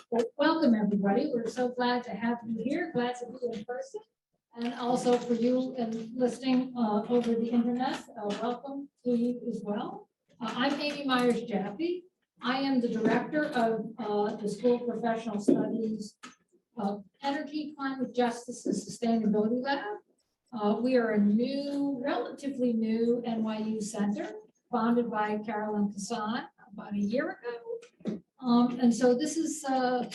Well, welcome, everybody. We're so glad to have you here, glad to be in person. And also for you and listening over the internet, welcome to you as well. I'm Amy Myers-Jaffe. I am the director of the School of Professional Studies Energy, Climate Justice, and Sustainability Lab. We are a new, relatively new NYU center founded by Carolyn Kassan about a year ago. And so this is a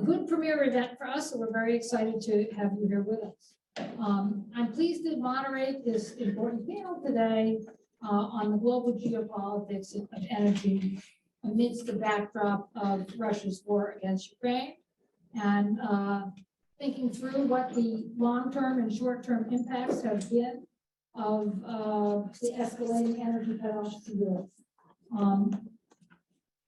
good premiere event for us, so we're very excited to have you here with us. I'm pleased to moderate this important panel today on the global geopolitics of energy amidst the backdrop of Russia's war against Ukraine, and thinking through what the long-term and short-term impacts have been of the escalating energy cutoffs to Europe.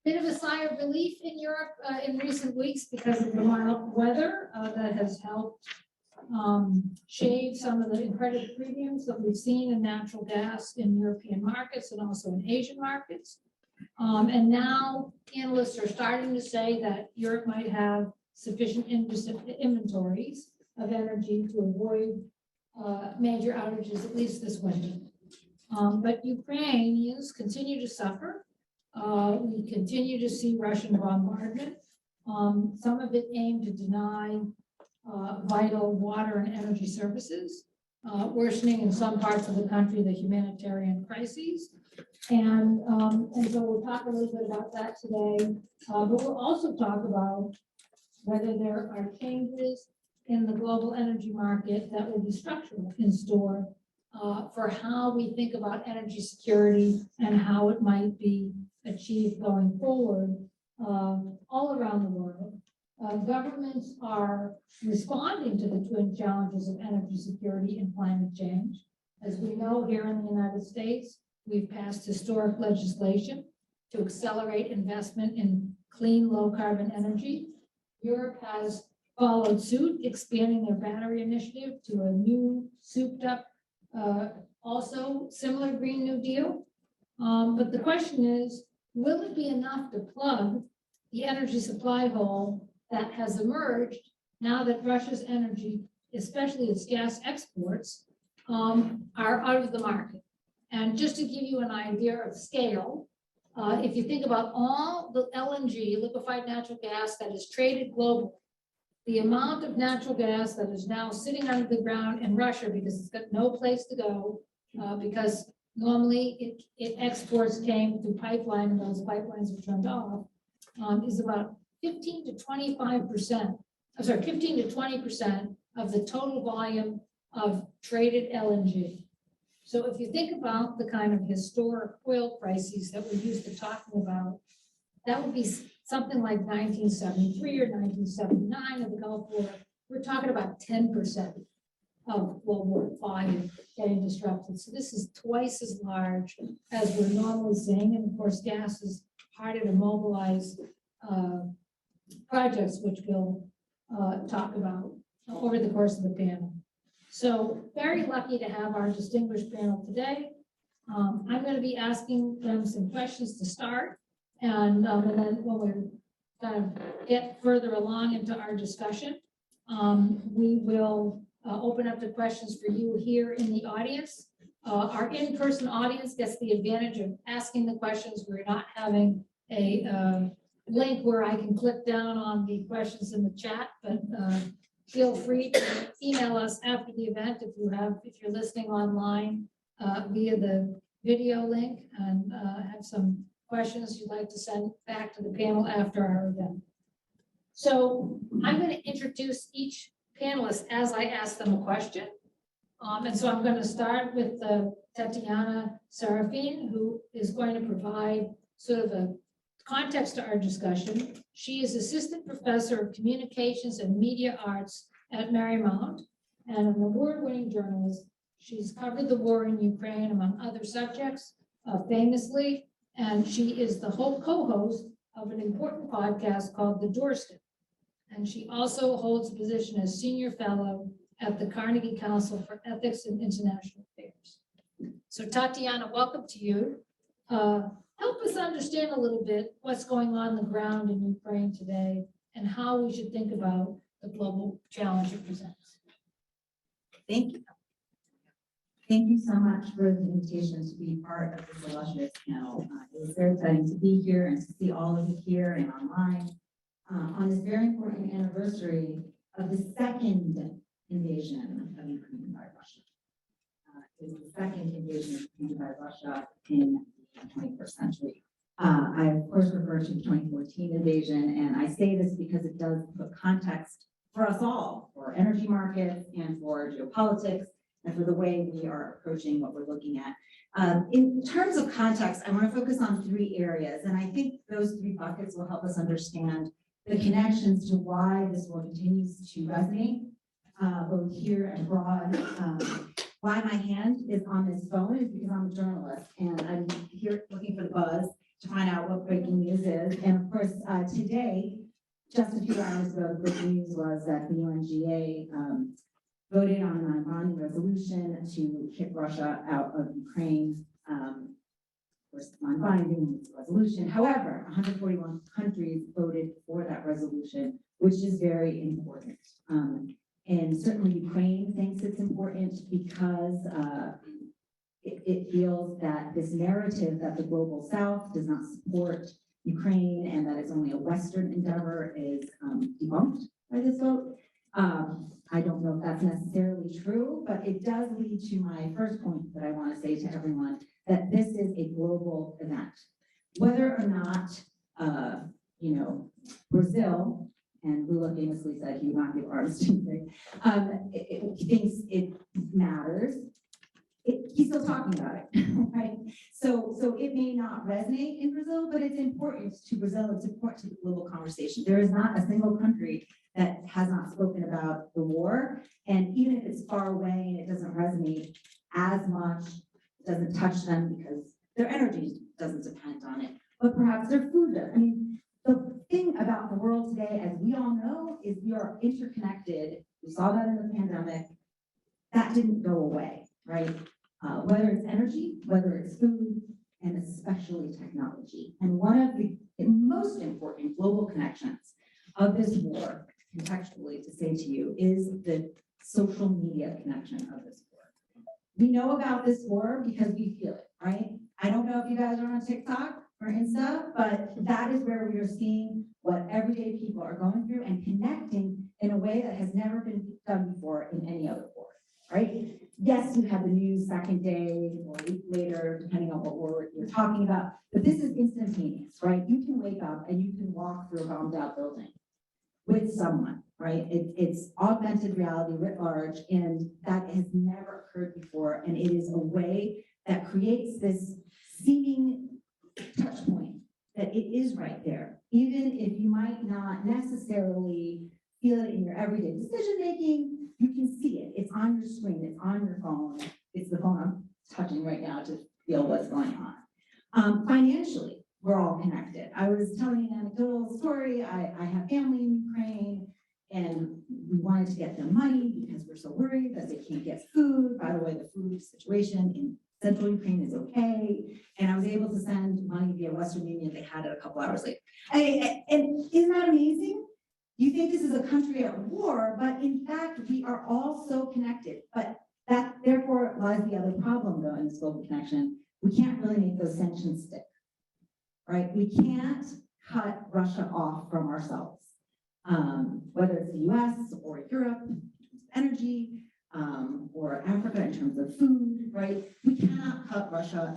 Bit of a sigh of relief in Europe in recent weeks because of the mild weather that has helped shave some of the incredible premiums that we've seen in natural gas in European markets and also in Asian markets. And now analysts are starting to say that Europe might have sufficient inventories of energy to avoid major outages, at least this winter. But Ukrainians continue to suffer. We continue to see Russian bombardment, some of it aimed to deny vital water and energy services, worsening in some parts of the country the humanitarian crises. And so we'll talk a little bit about that today, but we'll also talk about whether there are changes in the global energy market that will be structural in store for how we think about energy security and how it might be achieved going forward all around the world. Governments are responding to the twin challenges of energy security and climate change. As we know, here in the United States, we've passed historic legislation to accelerate investment in clean, low-carbon energy. Europe has followed suit, expanding their battery initiative to a new, souped-up, also similar Green New Deal. But the question is, will it be enough to plug the energy supply hole that has emerged now that Russia's energy, especially its gas exports, are out of the market? And just to give you an idea of scale, if you think about all the LNG, liquefied natural gas, that is traded globally, the amount of natural gas that is now sitting under the ground in Russia because it's got no place to go, because normally it exports came through pipeline and those pipelines were turned off, is about 15 to 25%, I'm sorry, 15 to 20% of the total volume of traded LNG. So if you think about the kind of historic oil crises that we're used to talking about, that would be something like 1973 or 1979 of the Gulf War. We're talking about 10% of World War volume getting disrupted. So this is twice as large as we're normally seeing. And of course, gas is harder to mobilize projects, which we'll talk about over the course of the panel. So very lucky to have our distinguished panel today. I'm going to be asking them some questions to start. And then when we kind of get further along into our discussion, we will open up the questions for you here in the audience. Our in-person audience gets the advantage of asking the questions. We're not having a link where I can click down on the questions in the chat, but feel free to email us after the event if you're listening online via the video link and have some questions you'd like to send back to the panel after our event. So I'm going to introduce each panelist as I ask them a question. And so I'm going to start with Tatiana Serafin, who is going to provide sort of a context to our discussion. She is assistant professor of communications and media arts at Marymount and an award-winning journalist. She's covered the war in Ukraine, among other subjects, famously, and she is the co-host of an important podcast called The Doorstep. And she also holds a position as senior fellow at the Carnegie Council for Ethics and International Affairs. So Tatiana, welcome to you. Help us understand a little bit what's going on the ground in Ukraine today and how we should think about the global challenge it presents. Thank you. Thank you so much for the invitation to be part of this illustrious panel. It was very exciting to be here and to see all of you here and online on this very important anniversary of the second invasion of Ukraine by Russia. It was the second invasion of Ukraine by Russia in the 21st century. I, of course, refer to the 2014 invasion, and I say this because it does put context for us all, for energy markets and for geopolitics, and for the way we are approaching what we're looking at. In terms of context, I want to focus on three areas, and I think those three buckets will help us understand the connections to why this war continues to resonate, both here and abroad. Why my hand is on this phone is because I'm a journalist, and I'm here looking for the buzz to find out what breaking news is. And of course, today, just a few hours ago, the breaking news was that the UNGA voted on a non-binding resolution to kick Russia out of Ukraine. Of course, non-binding resolution. However, 141 countries voted for that resolution, which is very important. And certainly Ukraine thinks it's important because it feels that this narrative that the global South does not support Ukraine and that it's only a Western endeavor is debunked by this vote. I don't know if that's necessarily true, but it does lead to my first point that I want to say to everyone, that this is a global event. Whether or not, Brazil, and Lula famously said he would not give arms to Ukraine, he thinks it matters. He's still talking about it, right? So it may not resonate in Brazil, but it's important to Brazil, it's important to the global conversation. There is not a single country that has not spoken about the war. And even if it's far away and it doesn't resonate as much, it doesn't touch them because their energy doesn't depend on it, but perhaps their food does. I mean, the thing about the world today, as we all know, is we are interconnected. We saw that in the pandemic. That didn't go away, right? Whether it's energy, whether it's food, and especially technology. And one of the most important global connections of this war, contextually to say to you, is the social media connection of this war. We know about this war because we feel it, right? I don't know if you guys are on TikTok or Insta, but that is where we are seeing what everyday people are going through and connecting in a way that has never been done before in any other war, right? Yes, you have the news second day or a week later, depending on what war you're talking about, but this is instantaneous, right? You can wake up and you can walk through a bombed out building with someone, right? It's augmented reality writ large, and that has never occurred before. And it is a way that creates this seeming touch point that it is right there, even if you might not necessarily feel it in your everyday decision making. You can see it. It's on your screen. It's on your phone. It's the phone I'm touching right now to feel what's going on. Financially, we're all connected. I was telling an anecdotal story. I have family in Ukraine, and we wanted to get them money because we're so worried that they can't get food. By the way, the food situation in central Ukraine is okay. And I was able to send money via Western Union. They had it a couple hours later. And isn't that amazing? You think this is a country at war, but in fact, we are all so connected. But that therefore lies the other problem, though, in this global connection. We can't really make those sanctions stick, right? We can't cut Russia off from ourselves, whether it's the US or Europe in terms of energy, or Africa in terms of food, right? We cannot cut Russia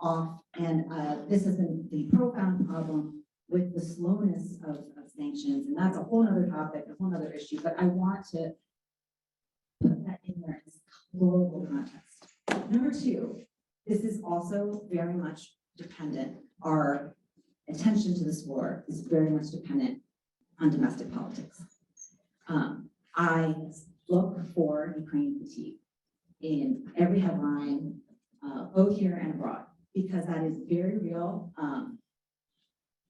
off, and this has been the profound problem with the slowness of sanctions, and that's a whole other topic, a whole other issue, but I want to put that in there as global context. Number two, this is also very much dependent, our attention to this war is very much dependent on domestic politics. I look for Ukraine fatigue in every headline, both here and abroad, because that is very real.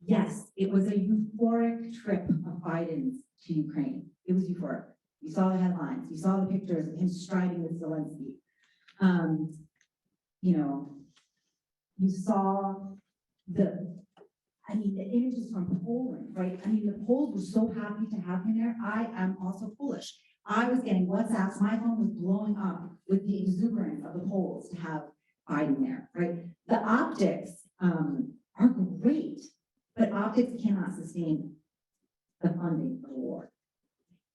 Yes, it was a euphoric trip of Biden's to Ukraine. It was euphoric. You saw the headlines, you saw the pictures of him striding with Zelensky. You saw images from Poland, right? I mean, the Poles were so happy to have him there. I am also Polish. I was getting WhatsApps, my phone was blowing up with the exuberance of the Poles to have Biden there, right? The optics are great, but optics cannot sustain the funding for the war.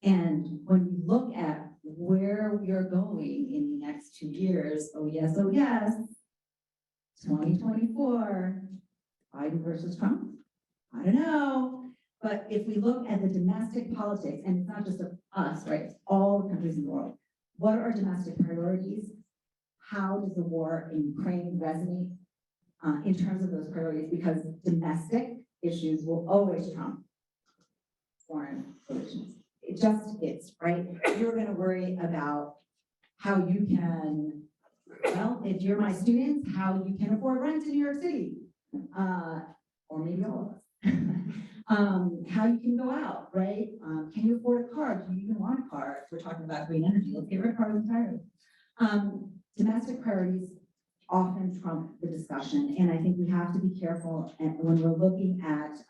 And when you look at where we are going in the next 2 years, oh yes, 2024, Biden versus Trump, I don't know. But if we look at the domestic politics, and it's not just of us, right? It's all the countries in the world. What are our domestic priorities? How does the war in Ukraine resonate in terms of those priorities? Because domestic issues will always trump foreign relations. It just is, right? You're going to worry about how you can, well, if you're my students, how you can afford rent in New York City, or maybe all of us. How you can go out, right? Can you afford a car? Do you even want a car? If we're talking about green energy, let's get rid of cars entirely. Domestic priorities often trump the discussion, and I think we have to be careful when we're looking at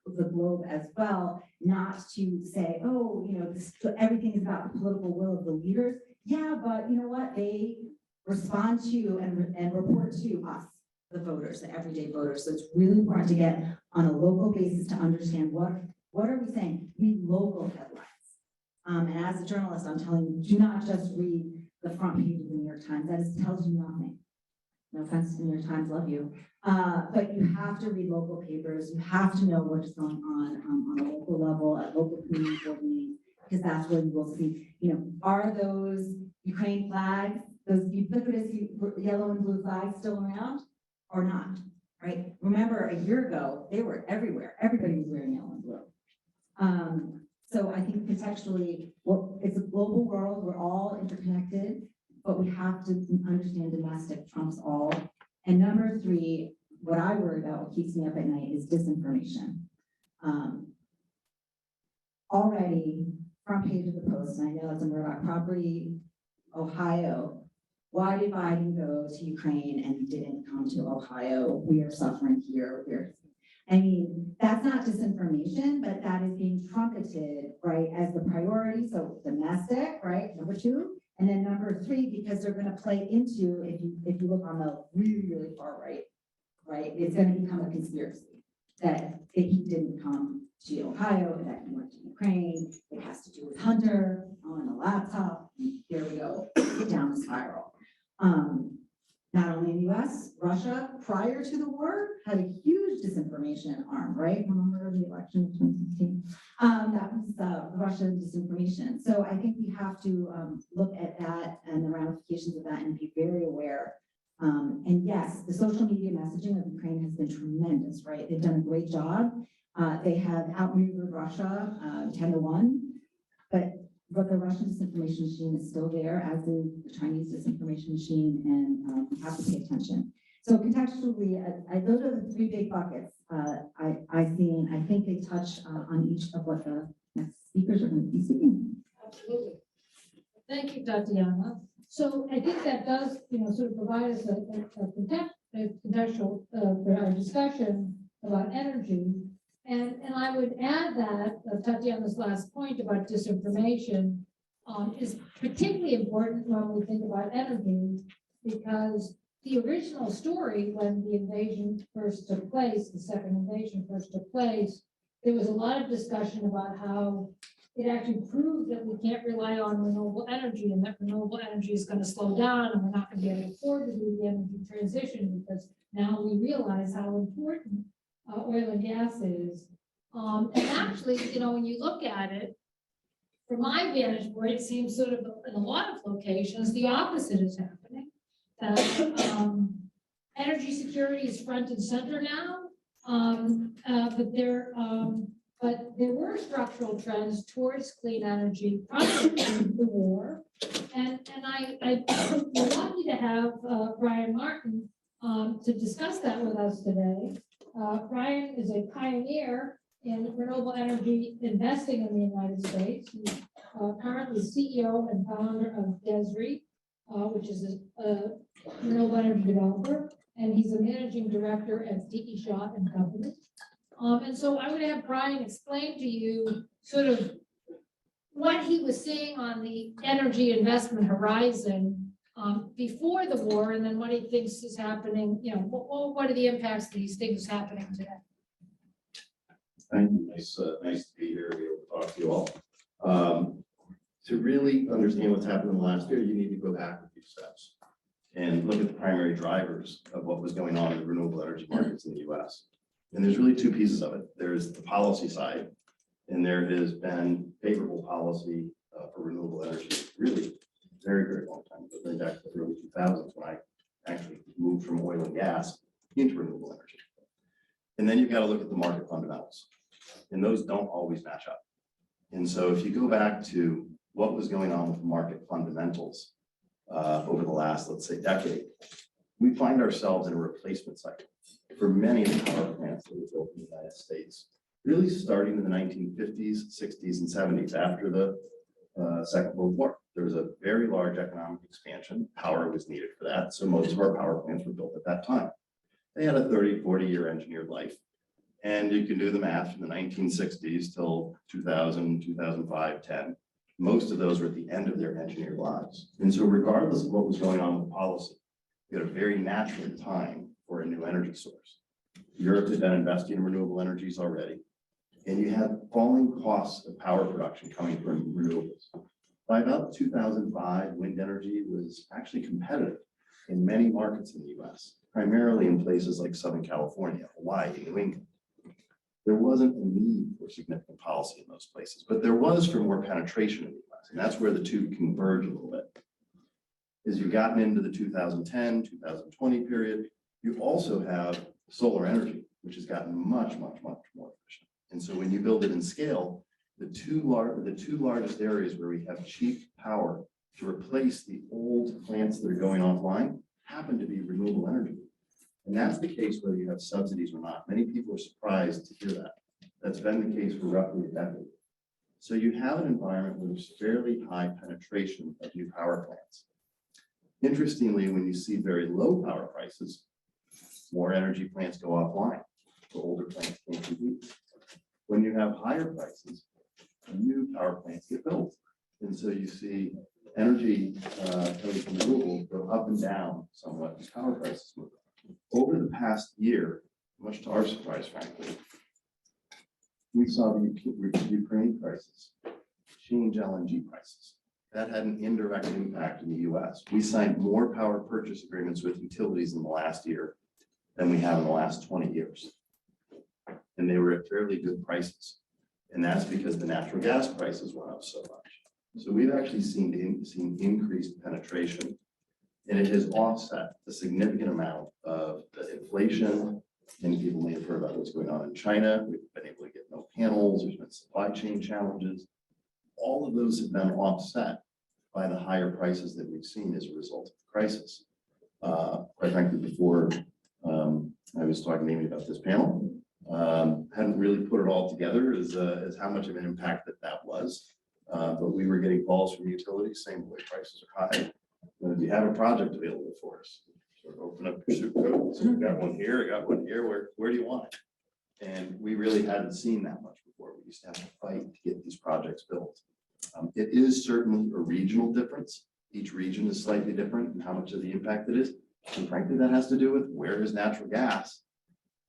the globe as well, not to say, oh, you know, everything is about the political will of the leaders. Yeah, but you know what? They respond to and report to us, the voters, the everyday voters. So it's really important to get on a local basis to understand what are we saying? Read local headlines. And as a journalist, I'm telling you, do not just read the front page of the New York Times. That tells you nothing. No offense to the New York Times, love you. But you have to read local papers. You have to know what is going on a local level, at local community board meetings, because that's where you will see, you know, are those Ukraine flags, those ubiquitous yellow and blue flags still around or not, right? Remember a year ago, they were everywhere. Everybody was wearing yellow and blue. So I think contextually, well, it's a global world. We're all interconnected, but we have to understand domestic trumps all. And number 3, what I worry about, what keeps me up at night, is disinformation. Already, front page of the Post, and I know it's a Murdoch property, Ohio. Why did Biden go to Ukraine and didn't come to Ohio? We are suffering here. I mean, that's not disinformation, but that is being trumpeted, right, as the priority. So domestic, right, number 2. And then number 3, because they're going to play into, if you look on the really far right, it's going to become a conspiracy that he didn't come to Ohio, that he went to Ukraine. It has to do with Hunter on a laptop. And here we go, down the spiral. Not only in the US, Russia, prior to the war, had a huge disinformation arm, right? Remember the election of 2016? That was Russian disinformation. So I think we have to look at that and the ramifications of that and be very aware. And yes, the social media messaging of Ukraine has been tremendous, right? They've done a great job. They have outmaneuvered Russia 10-1, but the Russian disinformation machine is still there, as is the Chinese disinformation machine, and we have to pay attention. So contextually, those are the 3 big buckets I see, and I think they touch on each of what the next speakers are going to be speaking. Absolutely. Thank you, Tatiana. So I think that does, sort of provide us a contextual for our discussion about energy. And I would add that Tatiana's last point about disinformation is particularly important when we think about energy, because the original story, when the invasion first took place, the second invasion first took place, there was a lot of discussion about how it actually proved that we can't rely on renewable energy, and that renewable energy is going to slow down, and we're not going to be able to afford to do the energy transition, because now we realize how important oil and gas is. And actually, when you look at it, from my vantage point, it seems sort of in a lot of locations, the opposite is happening. Energy security is front and center now, but there were structural trends towards clean energy prior to the war. And we're lucky to have Brian Martin to discuss that with us today. Brian is a pioneer in renewable energy investing in the United States. He's currently CEO and founder of DESRI, which is a renewable energy developer, and he's a managing director at DE Shaw and Company. And so I would have Brian explain to you sort of what he was seeing on the energy investment horizon before the war, and then what he thinks is happening, you know, what are the impacts of these things happening today? Thank you. Nice to be here, be able to talk to you all. To really understand what's happened in the last year, you need to go back a few steps and look at the primary drivers of what was going on in the renewable energy markets in the US. And there's really two pieces of it. There's the policy side, and there has been favorable policy for renewable energy, really very, very long time, but then back to the early 2000s when I actually moved from oil and gas into renewable energy. And then you've got to look at the market fundamentals, and those don't always match up. And so if you go back to what was going on with market fundamentals over the last, let's say, decade, we find ourselves in a replacement cycle for many of the power plants that were built in the United States, really starting in the 1950s, 60s, and 70s after the Second World War. There was a very large economic expansion. Power was needed for that. So most of our power plants were built at that time. They had a 30, 40-year engineered life. And you can do the math from the 1960s till 2000, 2005, 10. Most of those were at the end of their engineered lives. And so regardless of what was going on with policy, we had a very natural time for a new energy source. Europe had been investing in renewable energies already. And you had falling costs of power production coming from renewables. By about 2005, wind energy was actually competitive in many markets in the US, primarily in places like Southern California, Hawaii, New England. There wasn't a need for significant policy in those places, but there was for more penetration in the US, and that's where the two converge a little bit. As you've gotten into the 2010, 2020 period, you also have solar energy, which has gotten much, much, much more efficient. And so when you build it in scale, the two largest areas where we have cheap power to replace the old plants that are going offline happen to be renewable energy. And that's the case whether you have subsidies or not. Many people are surprised to hear that. That's been the case for roughly a decade. So you have an environment where there's fairly high penetration of new power plants. Interestingly, when you see very low power prices, more energy plants go offline. The older plants can't compete. When you have higher prices, new power plants get built. And so you see energy coming from renewables go up and down somewhat as power prices move up. Over the past year, much to our surprise, frankly, we saw the Ukraine crisis change LNG prices. That had an indirect impact in the US. We signed more power purchase agreements with utilities in the last year than we have in the last 20 years. And they were at fairly good prices. And that's because the natural gas prices went up so much. So we've actually seen increased penetration, and it has offset a significant amount of the inflation. Many people may have heard about what's going on in China. We've been able to get no panels. There's been supply chain challenges. All of those have been offset by the higher prices that we've seen as a result of the crisis. Quite frankly, before I was talking to Amy about this panel, hadn't really put it all together as how much of an impact that was. But we were getting calls from utilities saying, boy, prices are high. Do you have a project available for us? Sort of open up your soup code. So we got one here, I got one here. Where do you want it? And we really hadn't seen that much before. We used to have to fight to get these projects built. It is certainly a regional difference. Each region is slightly different in how much of the impact it is. And frankly, that has to do with where is natural gas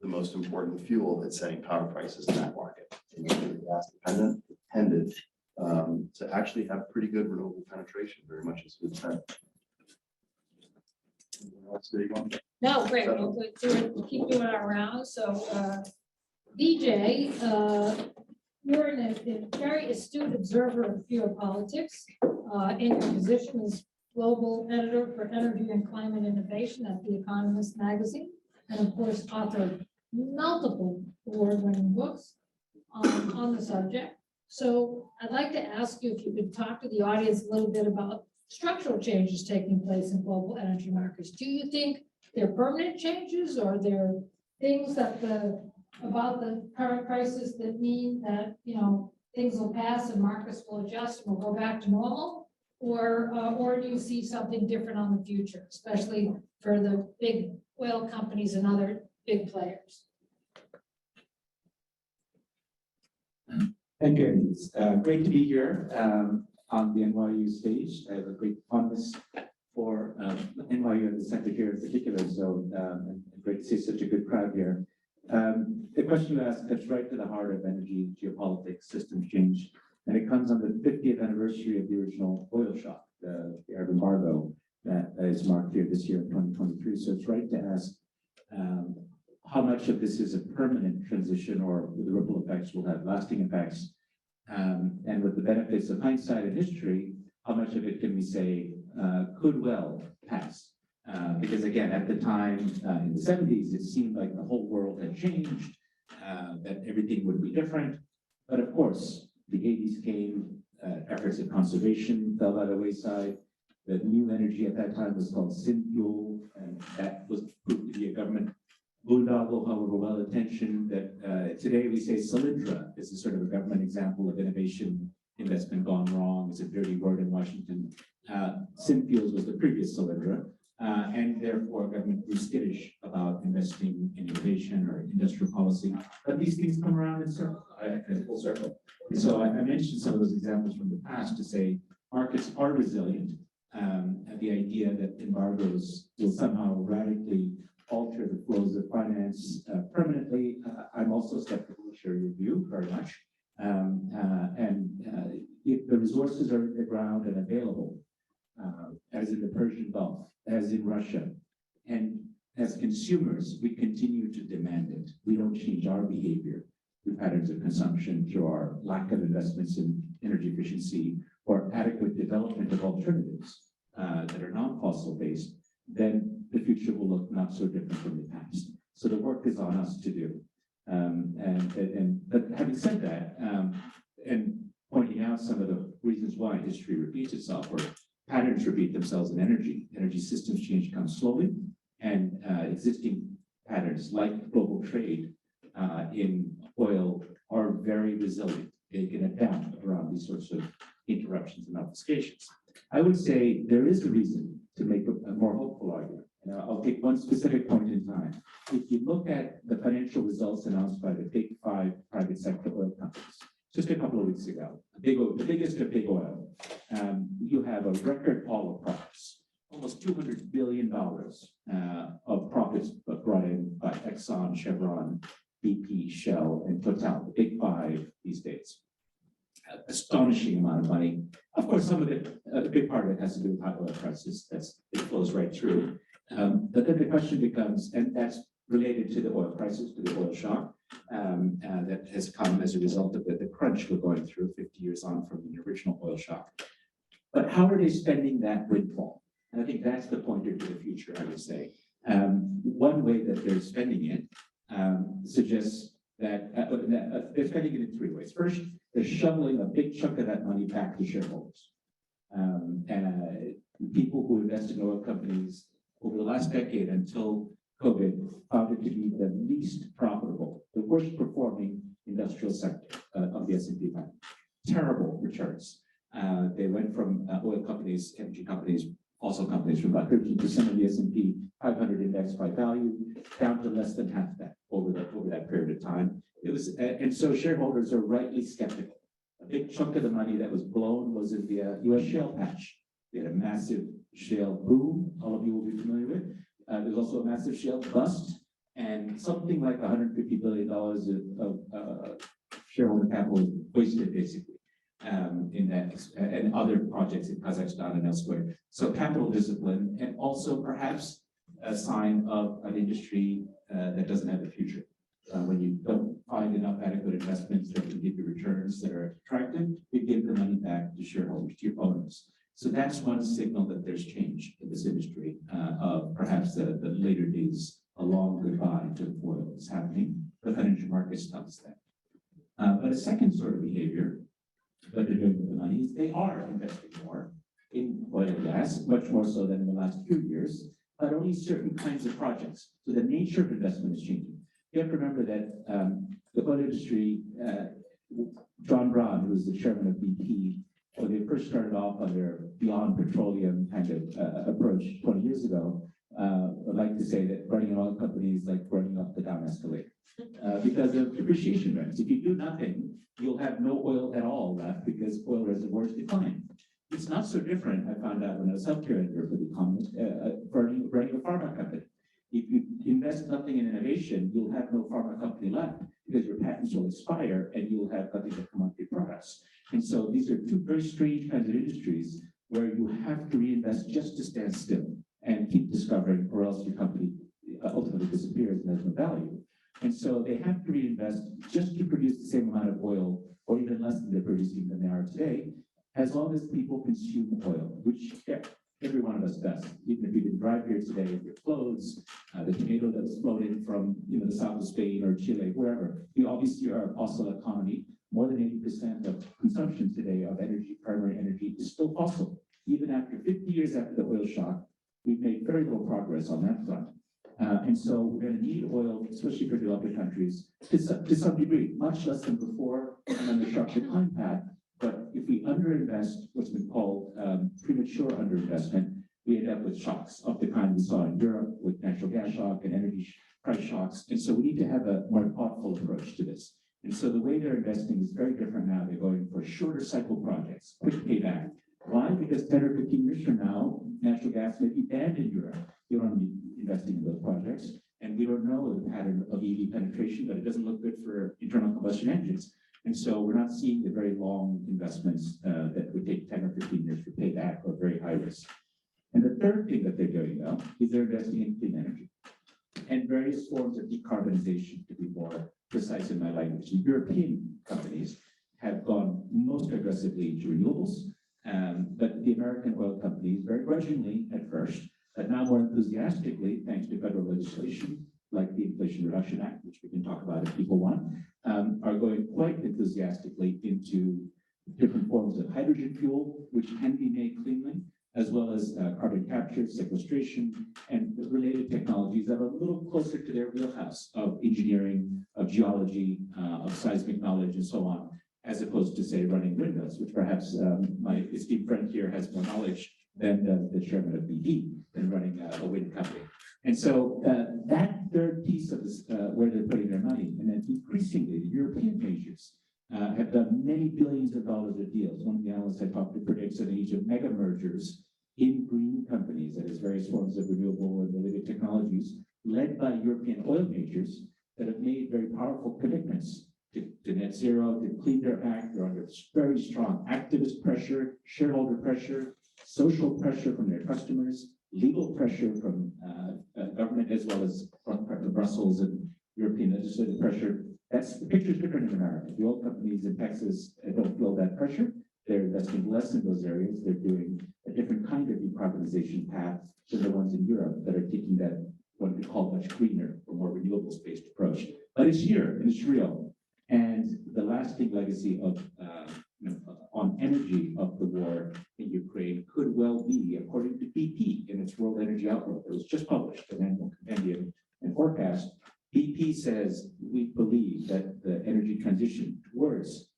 the most important fuel that's setting power prices in that market. And gas dependent tended to actually have pretty good renewable penetration, very much as good said. No, great. We'll keep doing our rounds. So, BJ, you're a very astute observer of geopolitics in your position as global editor for energy and climate innovation at The Economist magazine, and of course, author of multiple award-winning books on the subject. So I'd like to ask you if you could talk to the audience a little bit about structural changes taking place in global energy markets. Do you think they're permanent changes, or they're things that about the current crisis that mean that, you know, things will pass and markets will adjust and we'll go back to normal? Or do you see something different on the future, especially for the big oil companies and other big players? Thank you. It's great to be here on the NYU stage. I have a great fondness for NYU and the center here in particular, so and great to see such a good crowd here. The question you asked gets right to the heart of energy, geopolitics, systems change, and it comes on the 50th anniversary of the original oil shock, the Arab embargo that is marked here this year in 2023. So it's right to ask how much of this is a permanent transition or the ripple effects will have lasting effects. And with the benefits of hindsight and history, how much of it can we say could well pass? Because again, at the time in the 70s, it seemed like the whole world had changed, that everything would be different. But of course, the 80s came, efforts at conservation fell by the wayside. The new energy at that time was called synfuel, and that was proved to be a government boondoggle, however well-intentioned, that today we say Solyndra is a sort of a government example of innovation investment gone wrong. It's a dirty word in Washington. Synfuels was the previous Solyndra, and therefore government grew skittish about investing in innovation or industrial policy. But these things come around in full circle. And so I mentioned some of those examples from the past to say markets are resilient. The idea that embargoes will somehow radically alter the flows of finance permanently, I'm also skeptical to share your view very much. If the resources are in the ground and available, as in the Persian Gulf, as in Russia, and as consumers, we continue to demand it. We don't change our behavior through patterns of consumption, through our lack of investments in energy efficiency or adequate development of alternatives that are non-fossil based, then the future will look not so different from the past. So the work is on us to do. But having said that, and pointing out some of the reasons why history repeats itself, or patterns repeat themselves in energy. Energy systems change come slowly, and existing patterns like global trade in oil are very resilient. They can adapt around these sorts of interruptions and obfuscations. I would say there is a reason to make a more hopeful argument. I'll take one specific point in time. If you look at the financial results announced by the big 5 private sector oil companies, just a couple of weeks ago, the biggest of big oil, you have a record haul of profits, almost $200 billion of profits brought in by Exxon, Chevron, BP, Shell, and Total, the big 5 these days. Astonishing amount of money. Of course, some of it, a big part of it has to do with high oil prices. It flows right through. But then the question becomes, and that's related to the oil prices, to the oil shock, that has come as a result of the crunch we're going through 50 years on from the original oil shock. But how are they spending that windfall? And I think that's the pointer to the future, I would say. One way that they're spending it suggests that they're spending it in 3 ways. First, they're shoveling a big chunk of that money back to shareholders. People who invest in oil companies over the last decade until COVID found it to be the least profitable, the worst performing industrial sector of the S&P 500. Terrible returns. They went from oil companies, energy companies, fossil companies from about 13% of the S&P 500 index by value down to less than half that over that period of time. It was, and so shareholders are rightly skeptical. A big chunk of the money that was blown was in the U.S. shale patch. We had a massive shale boom, all of you will be familiar with. There's also a massive shale bust, and something like $150 billion of shareholder capital wasted, basically, in that, and other projects in Kazakhstan and elsewhere. So capital discipline, and also perhaps a sign of an industry that doesn't have a future. When you don't find enough adequate investments that can give you returns that are attractive, you give the money back to shareholders, to your owners. So that's one signal that there's change in this industry, of perhaps the later days, a long goodbye to oil is happening. The financial markets tell us that. But a second sort of behavior that they're doing with the money is they are investing more in oil and gas, much more so than in the last few years, but only certain kinds of projects. So the nature of investment is changing. You have to remember that the oil industry, John Brown, who was the chairman of BP, when they first started off on their beyond petroleum kind of approach 20 years ago, I like to say that running an oil company is like running up the down escalator because of depreciation rates. If you do nothing, you'll have no oil at all left because oil reservoirs decline. It's not so different, I found out when I was healthcare editor for the Economist, running a pharma company. If you invest nothing in innovation, you'll have no pharma company left because your patents will expire and you'll have nothing to come up with your products. And so these are two very strange kinds of industries where you have to reinvest just to stand still and keep discovering, or else your company ultimately disappears and has no value. And so they have to reinvest just to produce the same amount of oil, or even less than they're producing than they are today, as long as people consume oil, which every one of us does. Even if you didn't drive here today, your clothes, the tomato that was floated from the south of Spain or Chile, wherever, you obviously are a fossil economy. More than 80% of consumption today of energy, primary energy, is still fossil. Even after 50 years after the oil shock, we've made very little progress on that front. And so we're going to need oil, especially for developing countries, to some degree, much less than before and on the sharp decline path. But if we underinvest, what's been called premature underinvestment, we end up with shocks of the kind we saw in Europe with natural gas shock and energy price shocks. And so we need to have a more thoughtful approach to this. And so the way they're investing is very different now. They're going for shorter cycle projects, quick payback. Why? Because 10 or 15 years from now, natural gas may be banned in Europe. You don't be investing in those projects. And we don't know the pattern of EV penetration, but it doesn't look good for internal combustion engines. And so we're not seeing the very long investments that would take 10 or 15 years to pay back or very high risk. And the third thing that they're doing now is they're investing in clean energy and various forms of decarbonization, to be more precise in my language. The European companies have gone most aggressively into renewables, but the American oil companies, very grudgingly at first, but now more enthusiastically, thanks to federal legislation like the Inflation Reduction Act, which we can talk about if people want, are going quite enthusiastically into different forms of hydrogen fuel, which can be made cleanly, as well as carbon capture, sequestration, and related technologies that are a little closer to their wheelhouse of engineering, of geology, of seismic knowledge, and so on, as opposed to, say, running windmills, which perhaps my esteemed friend here has more knowledge than the chairman of BP than running a wind company. And so that third piece of this, where they're putting their money, and then increasingly the European majors have done many billions of dollars of deals. One of the analysts I talked to predicts an age of mega mergers in green companies, that is various forms of renewable and related technologies, led by European oil majors that have made very powerful commitments to net zero, to Clean Air Act. They're under very strong activist pressure, shareholder pressure, social pressure from their customers, legal pressure from government, as well as from Brussels and European legislative pressure. The picture's different in America. The oil companies in Texas don't feel that pressure. They're investing less in those areas. They're doing a different kind of decarbonization path than the ones in Europe that are taking that what we call much greener or more renewables-based approach. But it's here and it's real. And the lasting legacy of on energy of the war in Ukraine could well be, according to BP in its World Energy Outlook, it was just published, an annual compendium and forecast. BP says we believe that the energy transition towards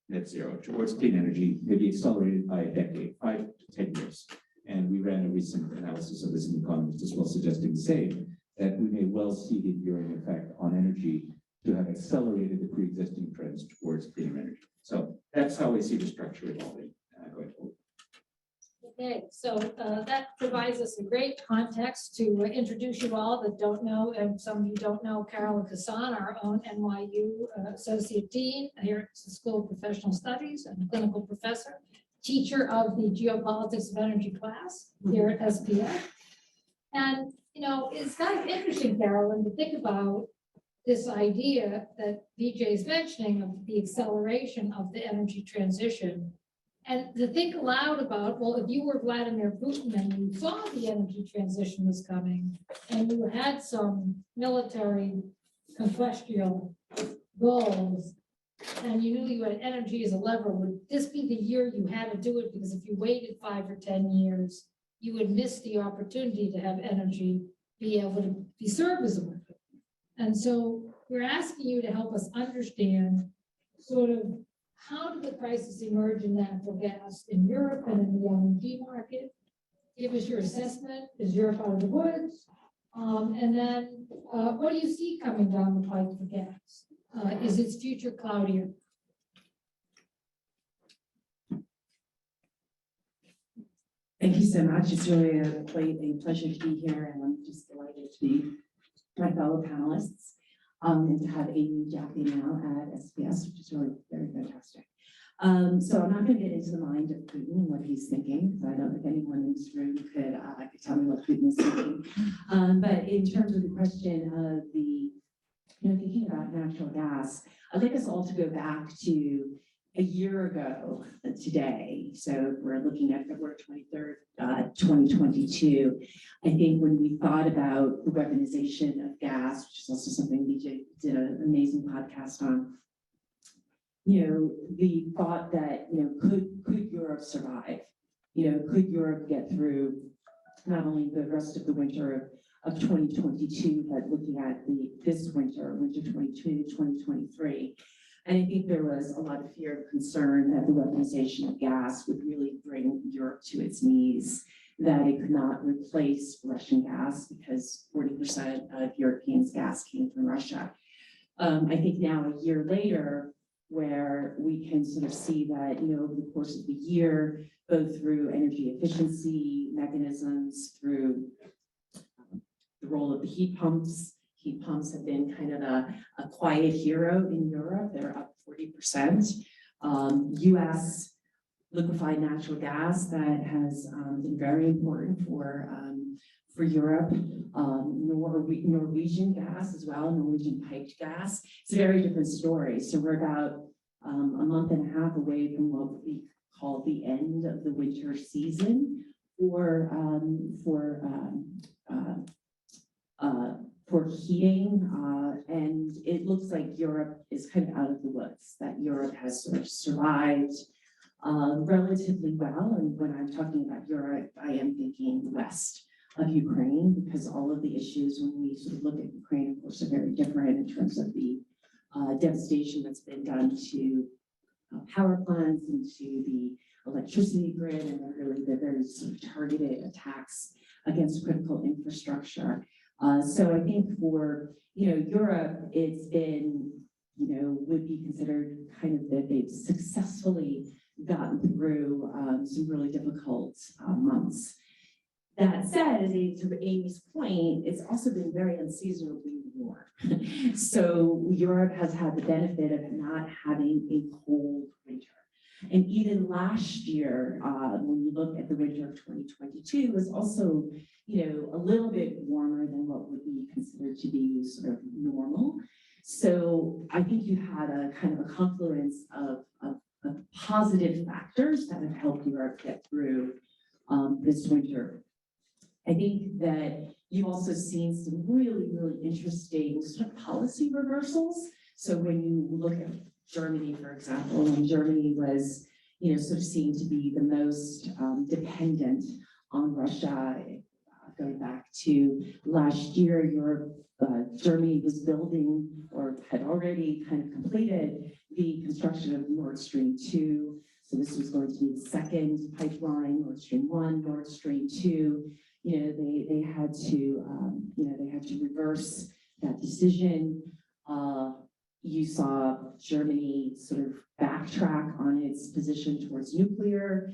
net zero, towards clean energy, may be accelerated by a decade, 5 to 10 years. And we ran a recent analysis of this in The Economist as well, suggesting the same, that we may well see the enduring effect on energy to have accelerated the pre-existing trends towards cleaner energy. So that's how I see the structure evolving going forward. Okay, so that provides us a great context to introduce you all that don't know, and some of you don't know, Carolyn Kassan, our own NYU Associate Dean here at the School of Professional Studies and clinical professor, teacher of the Geopolitics of Energy class here at SPS. And, it's kind of interesting, Carolyn, to think about this idea that VJ is mentioning of the acceleration of the energy transition, and to think aloud about, well, if you were Vladimir Putin and you saw the energy transition was coming and you had some military conquestial goals and you knew you had energy as a lever, would this be the year you had to do it? Because if you waited 5 or 10 years, you would miss the opportunity to have energy be able to be served as a weapon. And so we're asking you to help us understand sort of how did the crisis emerge in natural gas in Europe and in the LNG market? give us your assessment. Is Europe out of the woods? And then, what do you see coming down the pipe for gas? Is its future cloudier? Thank you so much. It's really a pleasure to be here, and I'm just delighted to be my fellow panelists, and to have Amy Jaffe now at SPS, which is really very fantastic. So I'm not going to get into the mind of Putin and what he's thinking, because I don't know if anyone in this room could tell me what Putin is thinking. But in terms of the question of the, thinking about natural gas, I'd like us all to go back to a year ago today. So we're looking at February 23rd, 2022. I think when we thought about the weaponization of gas, which is also something we did an amazing podcast on, the thought that, could Europe survive? Could Europe get through not only the rest of the winter of 2022, but looking at this winter 22 to 2023. And I think there was a lot of fear and concern that the weaponization of gas would really bring Europe to its knees, that it could not replace Russian gas because 40% of Europeans' gas came from Russia. I think now, a year later, where we can sort of see that, over the course of the year, both through energy efficiency mechanisms, through the role of the heat pumps. Heat pumps have been kind of a quiet hero in Europe. They're up 40%. US liquefied natural gas that has been very important for Europe. Norwegian gas as well, Norwegian piped gas. It's a very different story. So we're about a month and a half away from what we call the end of the winter season for heating, and it looks like Europe is kind of out of the woods, that Europe has sort of survived relatively well. And when I'm talking about Europe, I am thinking west of Ukraine, because all of the issues when we sort of look at Ukraine, of course, are very different in terms of the devastation that's been done to power plants and to the electricity grid, and the very sort of targeted attacks against critical infrastructure. So I think for, Europe, it's been, would be considered kind of that they've successfully gotten through some really difficult months. That said, as to Amy's point, it's also been very unseasonably warm. So Europe has had the benefit of not having a cold winter. And even last year, when you look at the winter of 2022, was also, a little bit warmer than what would be considered to be sort of normal. So I think you had a kind of a confluence of positive factors that have helped Europe get through this winter. I think that you've also seen some really, really interesting sort of policy reversals. So when you look at Germany, for example, when Germany was, sort of seen to be the most dependent on Russia, going back to last year, Germany was building or had already kind of completed the construction of Nord Stream 2. So this was going to be the second pipeline, Nord Stream 1, Nord Stream 2. They had to reverse that decision. You saw Germany sort of backtrack on its position towards nuclear.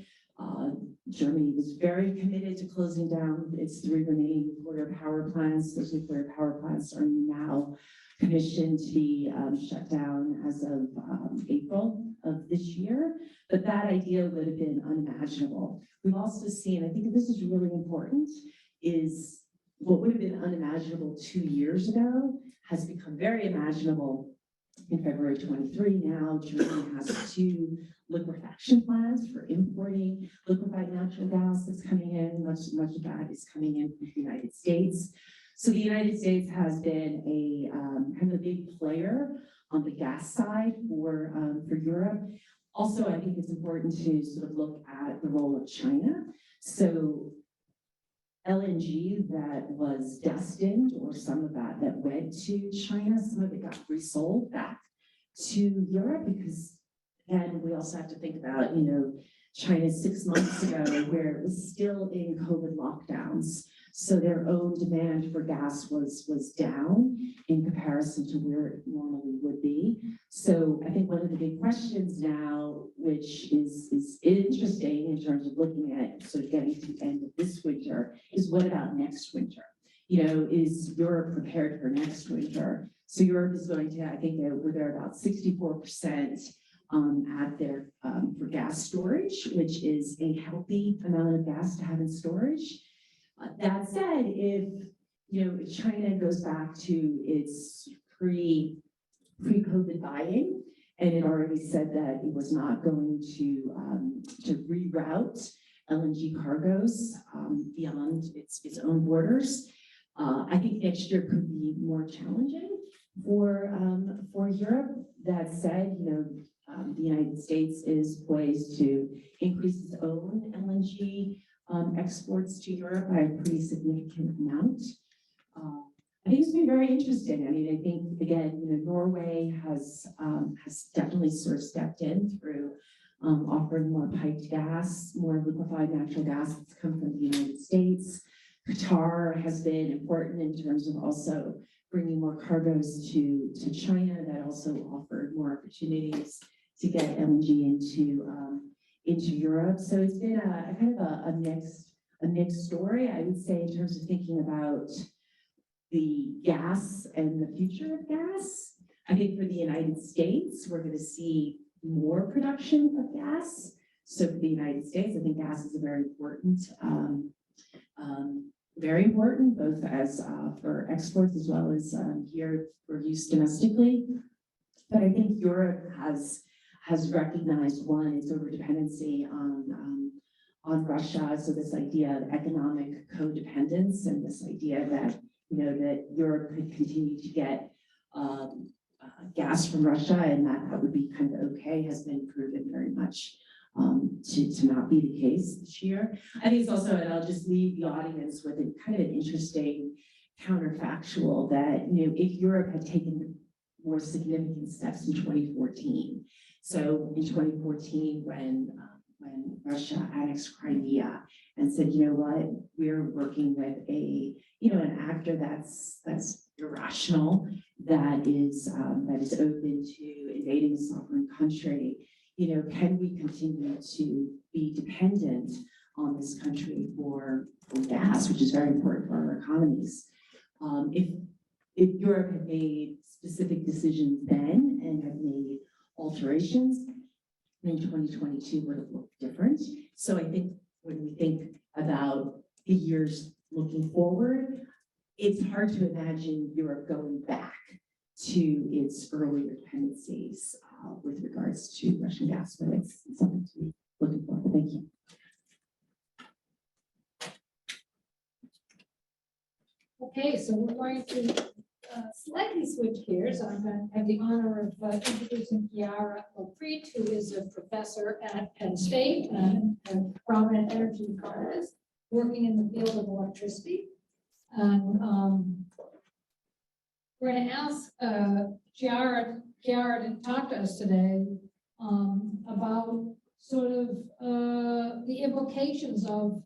Germany was very committed to closing down its 3 remaining nuclear power plants. Those nuclear power plants are now commissioned to be shut down as of April of this year. But that idea would have been unimaginable. We've also seen, I think this is really important, is what would have been unimaginable 2 years ago has become very imaginable in February 23. Now, Germany has 2 liquefaction plants for importing liquefied natural gas that's coming in. Much of that is coming in from the United States. So the United States has been a kind of a big player on the gas side for Europe. Also, I think it's important to sort of look at the role of China. So LNG that was destined, or some of that went to China, some of it got resold back to Europe, because then we also have to think about, China 6 months ago, where it was still in COVID lockdowns. So their own demand for gas was down in comparison to where it normally would be. So I think one of the big questions now, which is interesting in terms of looking at sort of getting to the end of this winter, is what about next winter? You know, is Europe prepared for next winter? So Europe is going to, I think they're about 64% at their for gas storage, which is a healthy amount of gas to have in storage. That said, if China goes back to its pre-COVID buying, and it already said that it was not going to reroute LNG cargoes beyond its own borders, I think next year could be more challenging for Europe. That said, the United States is poised to increase its own LNG exports to Europe by a pretty significant amount. I think it's been very interesting. I mean, I think again, Norway has definitely sort of stepped in through offering more piped gas, more liquefied natural gas that's come from the United States. Qatar has been important in terms of also bringing more cargoes to China. That also offered more opportunities to get LNG into Europe. So it's been a kind of a mixed story, I would say, in terms of thinking about the gas and the future of gas. I think for the United States, we're going to see more production of gas. So for the United States, I think gas is a very important, both as for exports as well as here for use domestically. But I think Europe has recognized one, its overdependency on Russia. So this idea of economic codependence and this idea that that Europe could continue to get gas from Russia and that would be kind of okay, has been proven very much to not be the case this year. I think it's also, and I'll just leave the audience with a kind of an interesting counterfactual that if Europe had taken more significant steps in 2014. So in 2014, when Russia annexed Crimea and said, you know what, we're working with an actor that's irrational, that is open to invading a sovereign country. Can we continue to be dependent on this country for gas, which is very important for our economies? If Europe had made specific decisions then and had made alterations, then 2022 would have looked different. So I think when we think about the years looking forward, it's hard to imagine Europe going back to its earlier dependencies with regards to Russian gas, but it's something to be looking for. Thank you. Okay, so we're going to slightly switch gears. I'm going to have the honor of introducing Chiara Loprit, who is a professor at Penn State and a prominent energy economist working in the field of electricity. And we're going to ask Chiara to talk to us today about sort of the implications of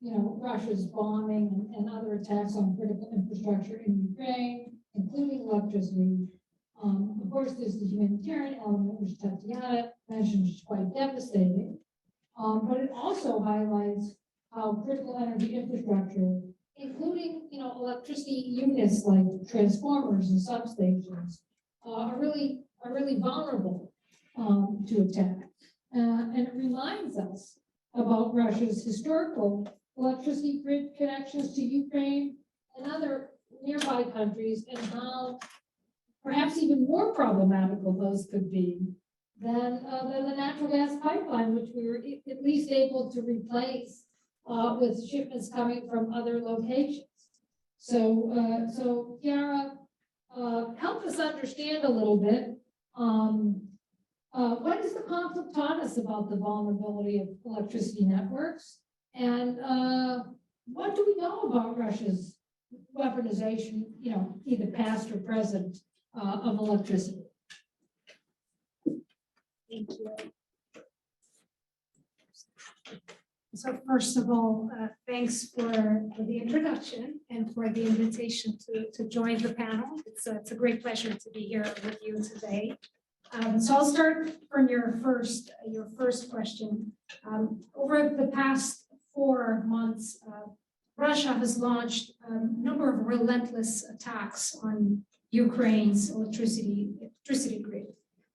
Russia's bombing and other attacks on critical infrastructure in Ukraine, including electricity. Of course, there's the humanitarian element, which Tatiana mentioned, is quite devastating. But it also highlights how critical energy infrastructure, including electricity units like transformers and substations, are really vulnerable to attack. And it reminds us about Russia's historical electricity grid connections to Ukraine and other nearby countries, and how perhaps even more problematical those could be than the natural gas pipeline, which we were at least able to replace with shipments coming from other locations. So Chiara, help us understand a little bit. What has the conflict taught us about the vulnerability of electricity networks? And what do we know about Russia's weaponization, either past or present, of electricity? Thank you. So first of all, thanks for the introduction and for the invitation to join the panel. It's a great pleasure to be here with you today. So I'll start from your first question. Over the past 4 months, Russia has launched a number of relentless attacks on Ukraine's electricity grid,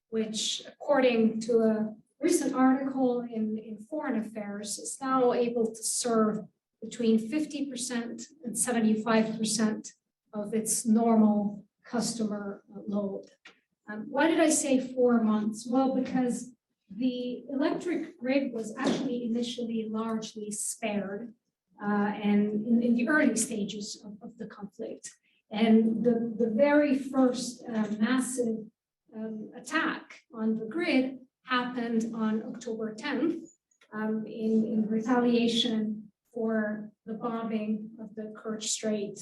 which, according to a recent article in Foreign Affairs, is now able to serve between 50% and 75% of its normal customer load. Why did I say 4 months? Well, because the electric grid was actually initially largely spared and in the early stages of the conflict. And the very first massive attack on the grid happened on October 10th in retaliation for the bombing of the Kerch Strait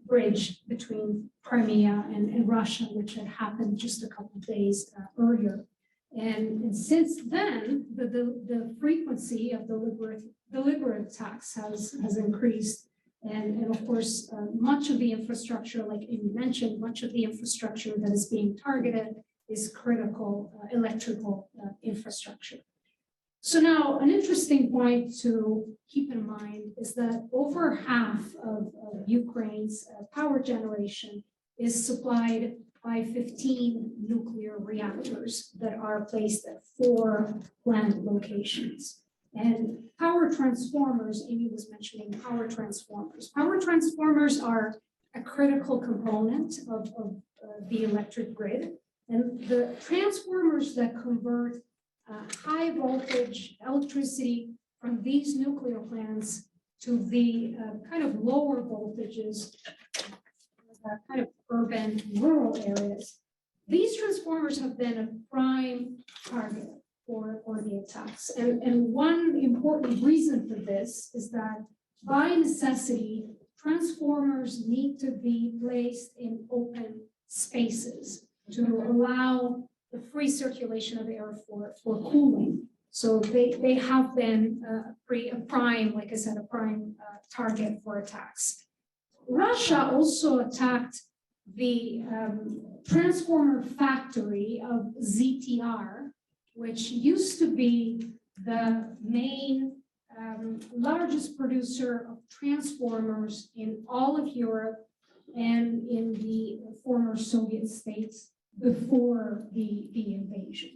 bridge between Crimea and Russia, which had happened just a couple of days earlier. And since then, the frequency of deliberate attacks has increased. And of course, much of the infrastructure, like you mentioned, much of the infrastructure that is being targeted is critical electrical infrastructure. So now an interesting point to keep in mind is that over half of Ukraine's power generation is supplied by 15 nuclear reactors that are placed at 4 plant locations. And power transformers, Amy was mentioning power transformers. Power transformers are a critical component of the electric grid. And the transformers that convert high voltage electricity from these nuclear plants to the kind of lower voltages, kind of urban rural areas, these transformers have been a prime target for the attacks. And one important reason for this is that by necessity, transformers need to be placed in open spaces to allow the free circulation of air for cooling. So they have been a prime, like I said, a prime target for attacks. Russia also attacked the transformer factory of ZTR, which used to be the main largest producer of transformers in all of Europe and in the former Soviet states before the invasion.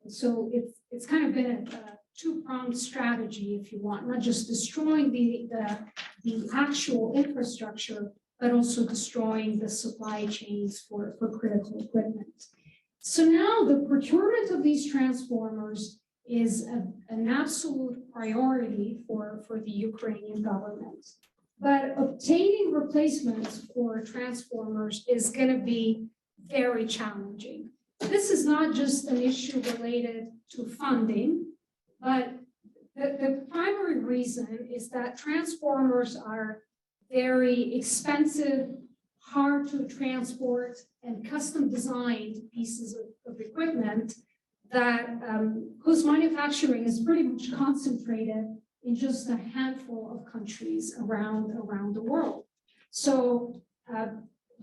And so it's kind of been a two-pronged strategy, if you want, not just destroying the actual infrastructure, but also destroying the supply chains for critical equipment. So now the procurement of these transformers is an absolute priority for the Ukrainian government. But obtaining replacements for transformers is going to be very challenging. This is not just an issue related to funding, but the primary reason is that transformers are very expensive, hard to transport, and custom designed pieces of equipment that whose manufacturing is pretty much concentrated in just a handful of countries around the world. So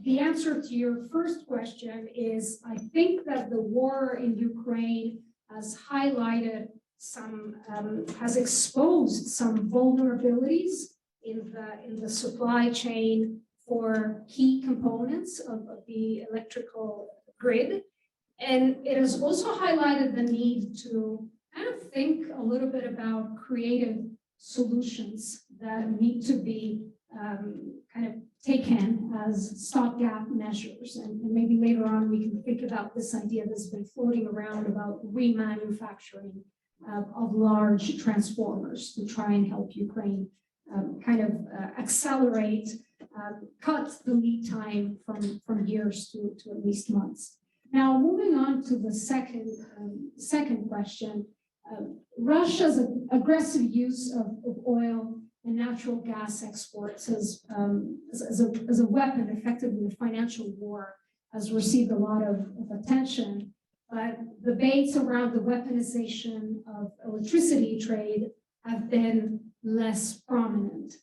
the answer to your first question is, I think that the war in Ukraine has highlighted some, has exposed some vulnerabilities in the supply chain for key components of the electrical grid. And it has also highlighted the need to kind of think a little bit about creative solutions that need to be kind of taken as stopgap measures. And maybe later on we can think about this idea that's been floating around about remanufacturing of large transformers to try and help Ukraine kind of accelerate, cut the lead time from years to at least months. Now, moving on to the second question, Russia's aggressive use of oil and natural gas exports as a weapon, effectively a financial war, has received a lot of attention. But debates around the weaponization of electricity trade have been less prominent.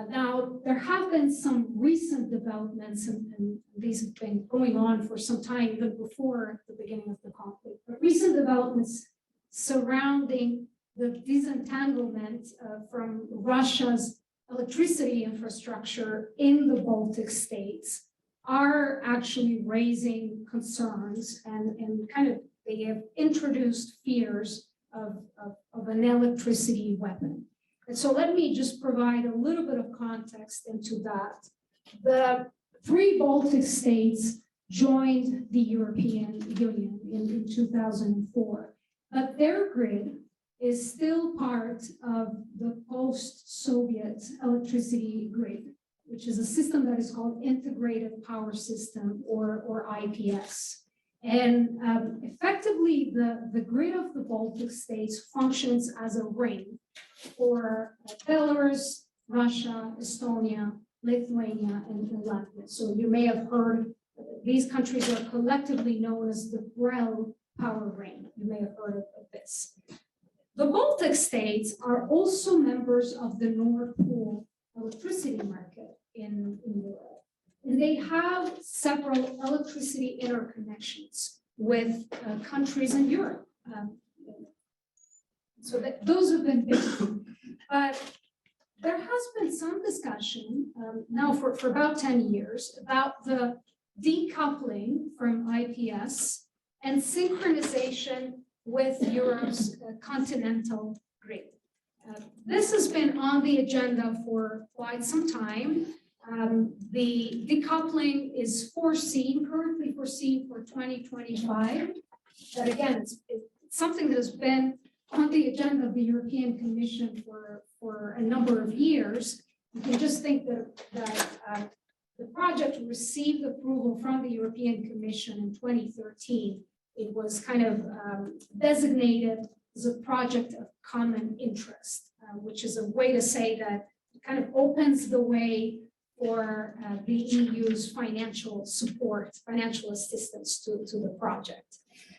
Now, there have been some recent developments, and these have been going on for some time, even before the beginning of the conflict, but recent developments surrounding the disentanglement from Russia's electricity infrastructure in the Baltic states are actually raising concerns and kind of they have introduced fears of an electricity weapon. And so let me just provide a little bit of context into that. The 3 Baltic states joined the European Union in 2004, but their grid is still part of the post-Soviet electricity grid, which is a system that is called Integrated Power System or IPS. And effectively, the grid of the Baltic states functions as a ring for Belarus, Russia, Estonia, Lithuania, and Latvia. So you may have heard these countries are collectively known as the BREL power ring. You may have heard of this. The Baltic states are also members of the Nord Pool electricity market in Europe. And they have several electricity interconnections with countries in Europe. So those have been big. But there has been some discussion now for about 10 years about the decoupling from IPS and synchronization with Europe's continental grid. This has been on the agenda for quite some time. The decoupling is currently foreseen for 2025. But again, it's something that has been on the agenda of the European Commission for a number of years. You can just think that the project received approval from the European Commission in 2013. It was kind of designated as a project of common interest, which is a way to say that it kind of opens the way for the EU's financial support, financial assistance to the project.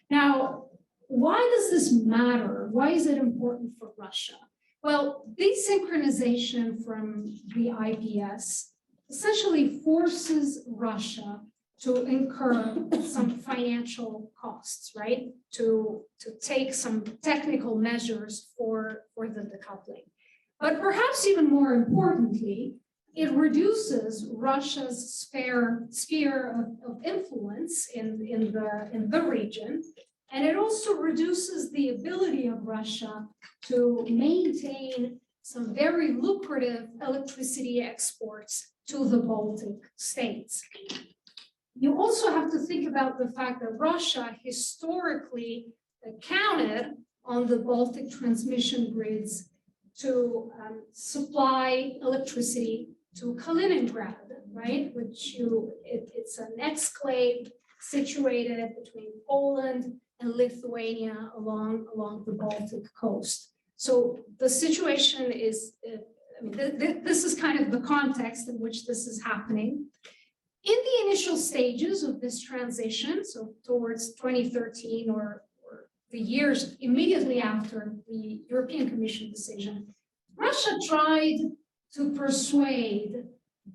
Now, why does this matter? Why is it important for Russia? Well, desynchronization from the IPS essentially forces Russia to incur some financial costs, right? To take some technical measures for the decoupling. But perhaps even more importantly, it reduces Russia's sphere of influence in the region, and it also reduces the ability of Russia to maintain some very lucrative electricity exports to the Baltic states. You also have to think about the fact that Russia historically counted on the Baltic transmission grids to supply electricity to Kaliningrad, right? It's an exclave situated between Poland and Lithuania along the Baltic coast. So the situation is, this is kind of the context in which this is happening. In the initial stages of this transition, so towards 2013 or the years immediately after the European Commission decision, Russia tried to persuade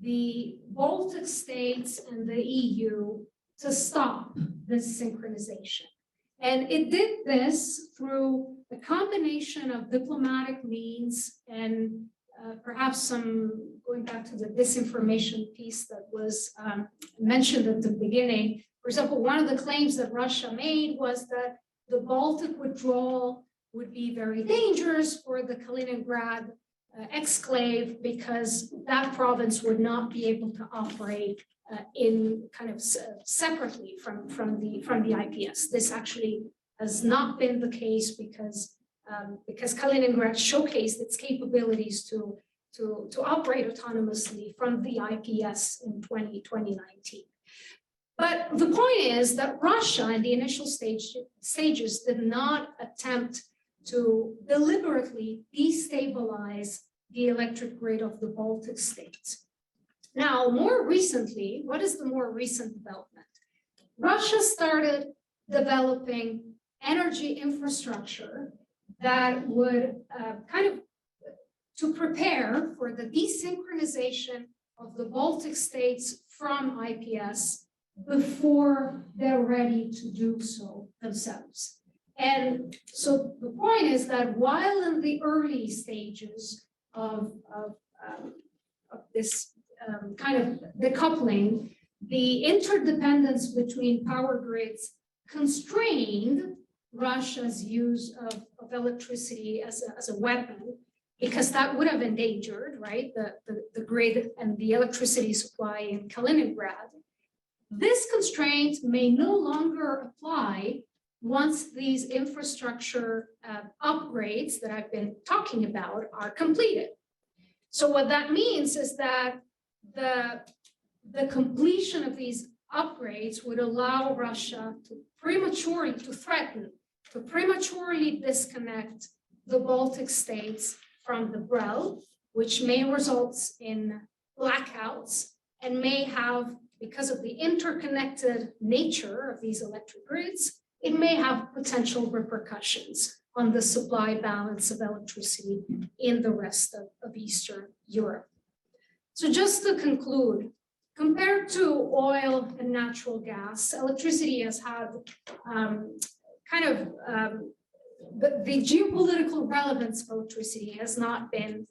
the Baltic states and the EU to stop this synchronization. And it did this through a combination of diplomatic means and perhaps some, going back to the disinformation piece that was mentioned at the beginning. For example, one of the claims that Russia made was that the Baltic withdrawal would be very dangerous for the Kaliningrad exclave because that province would not be able to operate in kind of separately from the IPS. This actually has not been the case because Kaliningrad showcased its capabilities to operate autonomously from the IPS in 2019. But the point is that Russia in the initial stages did not attempt to deliberately destabilize the electric grid of the Baltic states. Now, more recently, what is the more recent development? Russia started developing energy infrastructure that would kind of to prepare for the desynchronization of the Baltic states from IPS before they're ready to do so themselves. And so the point is that while in the early stages of this kind of decoupling, the interdependence between power grids constrained Russia's use of electricity as a weapon, because that would have endangered, right, the grid and the electricity supply in Kaliningrad. This constraint may no longer apply once these infrastructure upgrades that I've been talking about are completed. So what that means is that the completion of these upgrades would allow Russia to threaten to prematurely disconnect the Baltic states from the BREL, which may result in blackouts and may have, because of the interconnected nature of these electric grids, it may have potential repercussions on the supply balance of electricity in the rest of Eastern Europe. So just to conclude, compared to oil and natural gas, electricity has had the geopolitical relevance of electricity has not been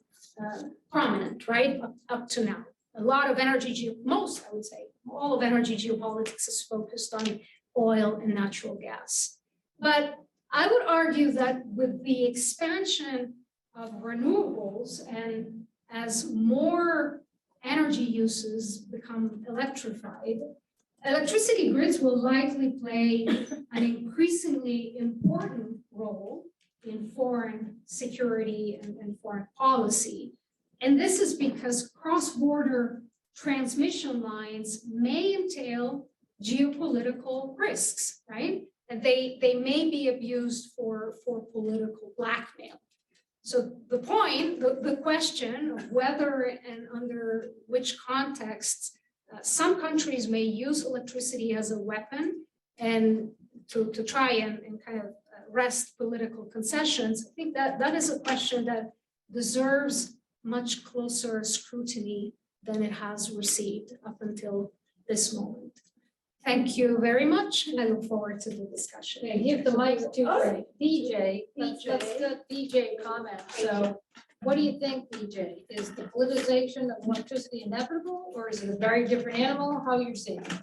prominent, right, up to now. A lot of energy, most, I would say, all of energy geopolitics is focused on oil and natural gas. But I would argue that with the expansion of renewables and as more energy uses become electrified, electricity grids will likely play an increasingly important role in foreign security and foreign policy. And this is because cross-border transmission lines may entail geopolitical risks, right? And they may be abused for political blackmail. So the question of whether and under which contexts some countries may use electricity as a weapon and to try and kind of wrest political concessions, I think that is a question that deserves much closer scrutiny than it has received up until this moment. Thank you very much, and I look forward to the discussion. Okay, give the mic to DJ. Let's get DJ comment. So what do you think, DJ? Is the politicization of electricity inevitable, or is it a very different animal? How you're seeing it?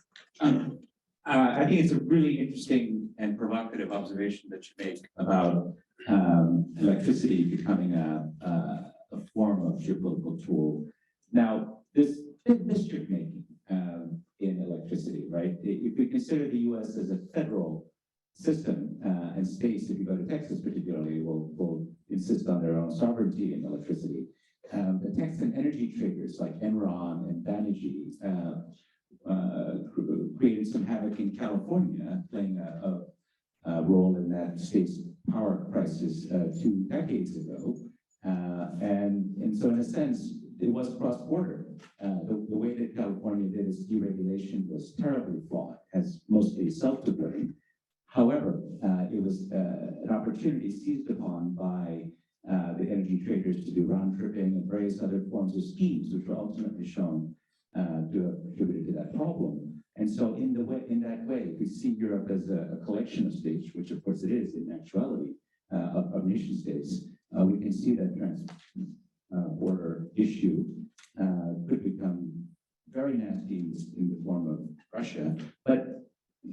I think it's a really interesting and provocative observation that you make about electricity becoming a form of geopolitical tool. Now, this district making in electricity, right? If we consider the U.S. as a federal system and states, if you go to Texas particularly, will insist on their own sovereignty in electricity. The tax and energy traders like Enron and Banerjee created some havoc in California, playing a role in that state's power crisis 2 decades ago. And so in a sense, it was cross-border. The way that California did its deregulation was terribly flawed, as mostly self-determined. However, it was an opportunity seized upon by the energy traders to do round tripping and various other forms of schemes, which were ultimately shown to have contributed to that problem. And so in that way, we see Europe as a collection of states, which of course it is in actuality, of nation states. We can see that border issue could become very nasty in the form of Russia. But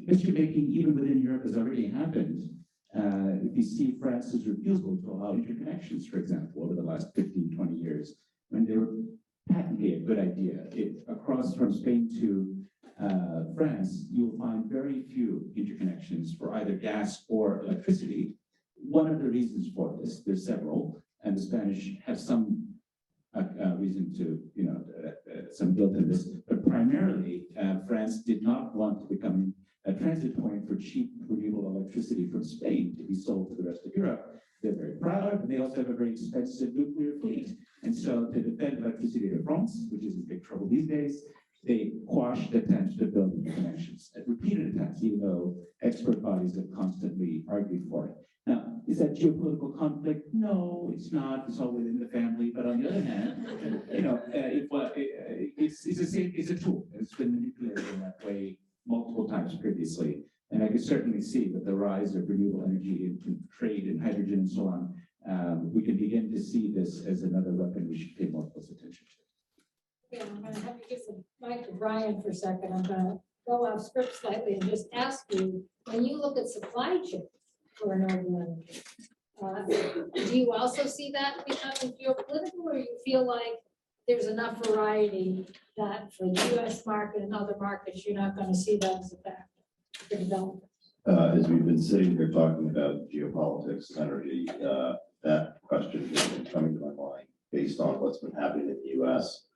history making, even within Europe, has already happened. If you see France's refusal to allow interconnections, for example, over the last 15, 20 years, when they were patently a good idea. Across from Spain to France, you'll find very few interconnections for either gas or electricity. One of the reasons for this, there's several, and the Spanish have some reason to, some guilt in this, but primarily France did not want to become a transit point for cheap renewable electricity from Spain to be sold to the rest of Europe. They're very proud, and they also have a very expensive nuclear fleet. And so to defend electricity to France, which is in big trouble these days, they quashed attempts to build connections, repeated attempts, even though expert bodies have constantly argued for it. Now, is that geopolitical conflict? No, it's not. It's all within the family. But on the other hand, it's a tool. It's been manipulated in that way multiple times previously. And I can certainly see that the rise of renewable energy in trade and hydrogen and so on, we can begin to see this as another weapon we should pay more close attention to. Okay, I'm gonna have to give the mic to Brian for a second. I'm gonna go off script slightly and just ask you, when you look at supply chains for renewable energy, do you also see that becoming geopolitical, or you feel like there's enough variety that for the US market and other markets, you're not gonna see that as a factor for development? As we've been sitting here talking about geopolitics, energy, that question has been coming to my mind based on what's been happening in the US.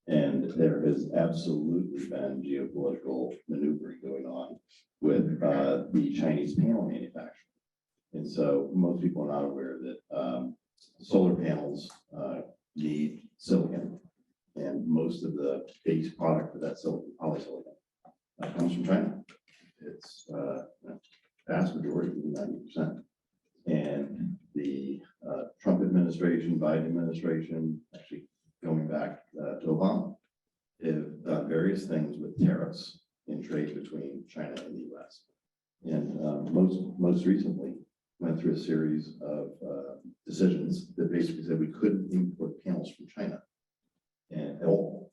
And there has absolutely been geopolitical maneuvering going on with the Chinese panel manufacturing. And so most people are not aware that solar panels need silicon, and most of the base product for that silicon, polysilicon, comes from China. It's vast majority, 90%. And the Trump administration, Biden administration, actually going back to Obama, have done various things with tariffs in trade between China and the US. And most recently went through a series of decisions that basically said we couldn't import panels from China and at all.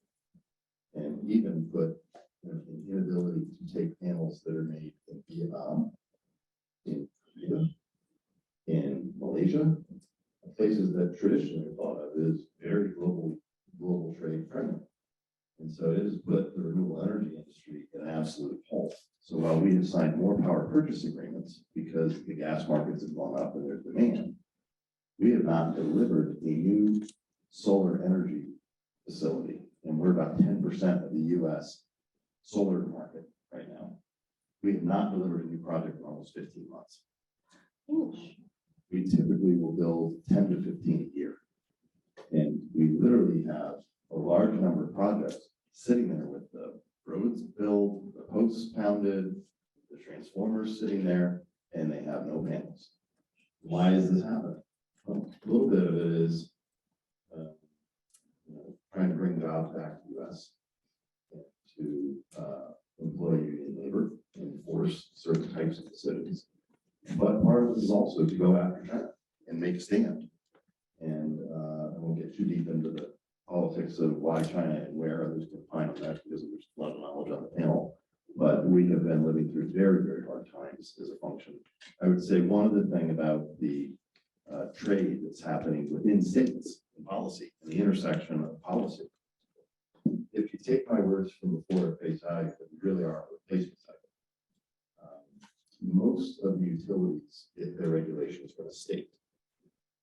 And even put an inability to take panels that are made in Vietnam, in Korea, in Malaysia, places that traditionally are thought of as very global trade friendly. And so it has put the renewable energy industry in an absolute halt. So while we have signed more power purchase agreements because the gas markets have gone up and there's demand, we have not delivered a new solar energy facility. And we're about 10% of the US solar market right now. We have not delivered a new project in almost 15 months. We typically will build 10 to 15 a year. And we literally have a large number of projects sitting there with the roads built, the posts pounded, the transformers sitting there, and they have no panels. Why is this happening? Well, a little bit of it is trying to bring jobs back to the US to employ union labor and force certain types of decisions. But part of this is also to go after China and make a stand. And I won't get too deep into the politics of why China and where. Others can find on that because there's a lot of knowledge on the panel. But we have been living through very, very hard times as a function. I would say one of the things about the trade that's happening within states and policy and the intersection of policy. If you take my words from before at face value, that we really are a replacement cycle. Most of the utilities get their regulations from the state,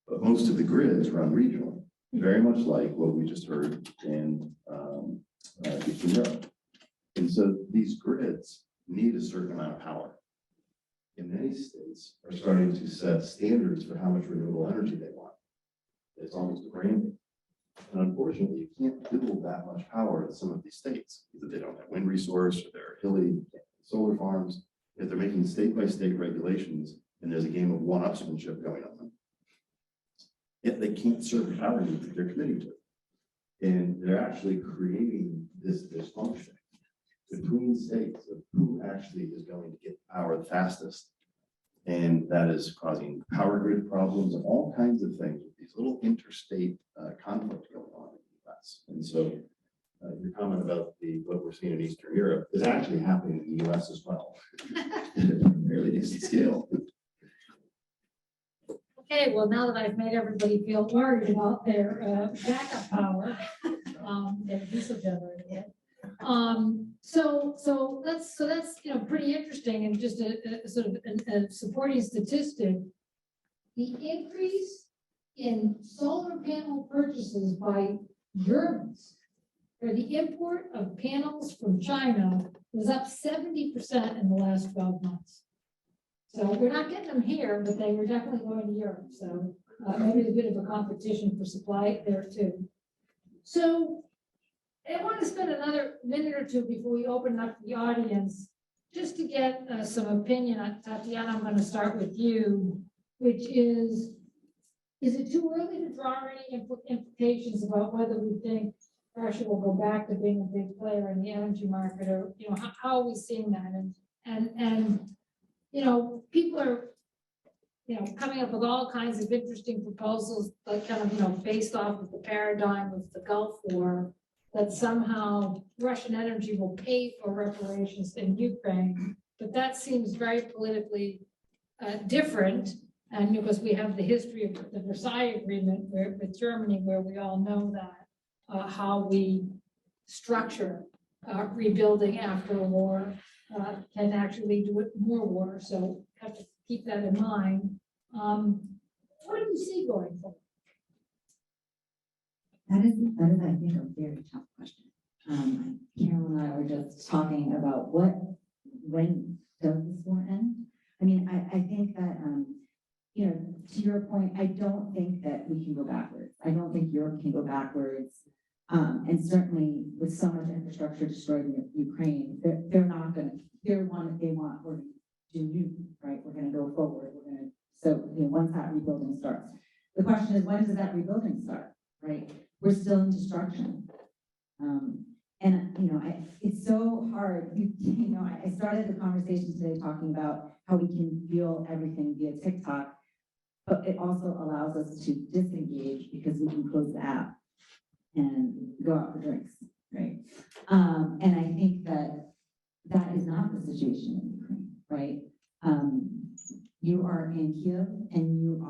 but most of the grids run regionally, very much like what we just heard in Eastern Europe. And so these grids need a certain amount of power. And many states are starting to set standards for how much renewable energy they want. It's almost a branding. And unfortunately, you can't build that much power in some of these states because they don't have wind resource or they're hilly solar farms. If they're making state by state regulations and there's a game of one-upsmanship going on, yet they can't serve the power needs that they're committing to. And they're actually creating this dysfunction between states of who actually is going to get power the fastest. And that is causing power grid problems and all kinds of things with these little interstate conflicts going on in the US. And so your comment about what we're seeing in Eastern Europe is actually happening in the US as well. At a fairly decent scale. Okay, well, now that I've made everybody feel worried about their backup power, and diesel generator. So that's pretty interesting, and just a sort of a supporting statistic. The increase in solar panel purchases by Germans for the import of panels from China was up 70% in the last 12 months. So we're not getting them here, but they were definitely going to Europe. So maybe a bit of a competition for supply there too. So I want to spend another minute or two before we open up the audience, just to get some opinion. Tatiana, I'm going to start with you, which is it too early to draw any implications about whether we think Russia will go back to being a big player in the energy market, or, you know, how are we seeing that? And you know, people are, you know, coming up with all kinds of interesting proposals, like kind of, you know, based off of the paradigm of the Gulf War, that somehow Russian energy will pay for reparations in Ukraine. But that seems very politically different. And because we have the history of the Versailles Agreement with Germany, where we all know that how we structure rebuilding after a war can actually lead to more war. So have to keep that in mind. What do you see going forward? That is, I think, a very tough question. Carol and I were just talking about when does this war end? I mean, I think that, you know, to your point, I don't think that we can go backwards. I don't think Europe can go backwards. And certainly with so much infrastructure destroyed in Ukraine, they're not going to, they want, we're going to do new, right? We're going to go forward. So, you know, once that rebuilding starts, the question is, when does that rebuilding start, right? We're still in destruction. And, you know, it's so hard. You know, I started the conversation today talking about how we can feel everything via TikTok, but it also allows us to disengage because we can close the app and go out for drinks, right? And I think that that is not the situation in Ukraine, right? You are in Kiev and you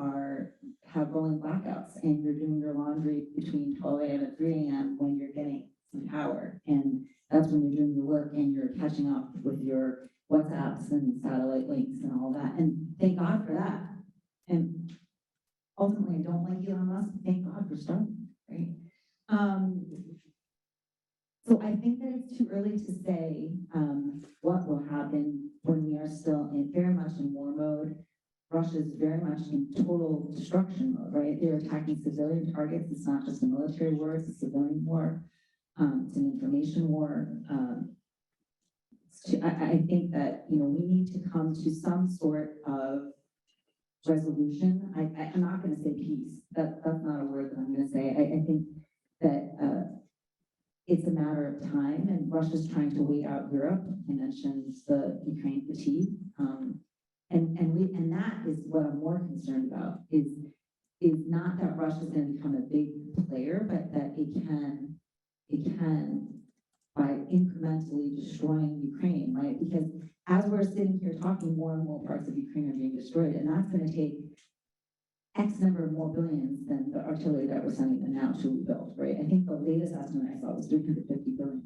have rolling blackouts and you're doing your laundry between 12 a.m. and 3 a.m. when you're getting some power. And that's when you're doing your work and you're catching up with your WhatsApps and satellite links and all that. And thank God for that. And ultimately, I don't like Elon Musk. Thank God for starting, right? So I think that it's too early to say what will happen when we are still very much in war mode. Russia is very much in total destruction mode, right? They're attacking civilian targets. It's not just a military war, it's a civilian war. It's an information war. I think that, you know, we need to come to some sort of resolution. I'm not going to say peace. That's not a word that I'm going to say. I think that it's a matter of time, and Russia's trying to wait out Europe. I mentioned the Ukraine fatigue, and that is what I'm more concerned about. Is not that Russia's going to become a big player, but that it can by incrementally destroying Ukraine, right? Because as we're sitting here talking, more and more parts of Ukraine are being destroyed, and that's going to take X number of more billions than the artillery that we're sending them now to rebuild, right? I think the latest estimate I saw was $350 billion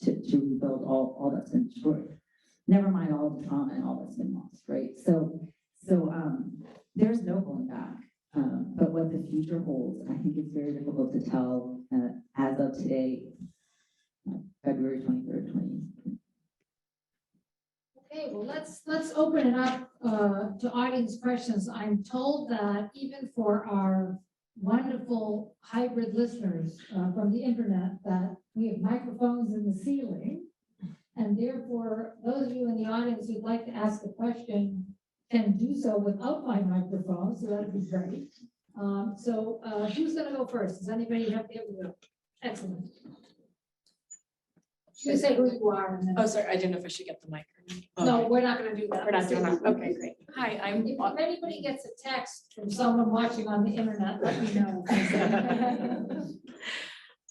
to rebuild all that's been destroyed. Never mind all the trauma and all that's been lost, right? So there's no going back. But what the future holds, I think it's very difficult to tell as of today, February 23rd, 2020. Okay, well, let's open it up to audience questions. I'm told that even for our wonderful hybrid listeners from the internet, that we have microphones in the ceiling. And therefore, those of you in the audience who'd like to ask a question can do so without my microphone, so that'd be great. So who's gonna go first? Does anybody have the, excellent. You say who you are. And then, Oh, sorry, I didn't know if I should get the mic or not. no, Okay. we're not gonna do that. We're not doing that. Okay, great. Hi, I'm If anybody gets a text from someone watching on the internet, let me know.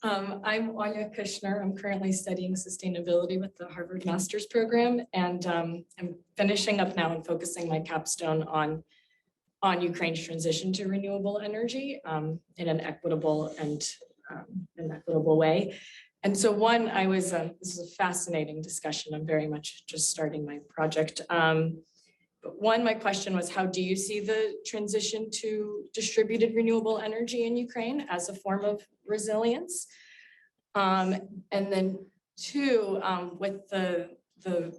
I'm Anya Kushner. I'm currently studying sustainability with the Harvard Master's Program, and I'm finishing up now and focusing my capstone on Ukraine's transition to renewable energy in an equitable way. And so this is a fascinating discussion. I'm very much just starting my project. But my question was, how do you see the transition to distributed renewable energy in Ukraine as a form of resilience? And then two, with the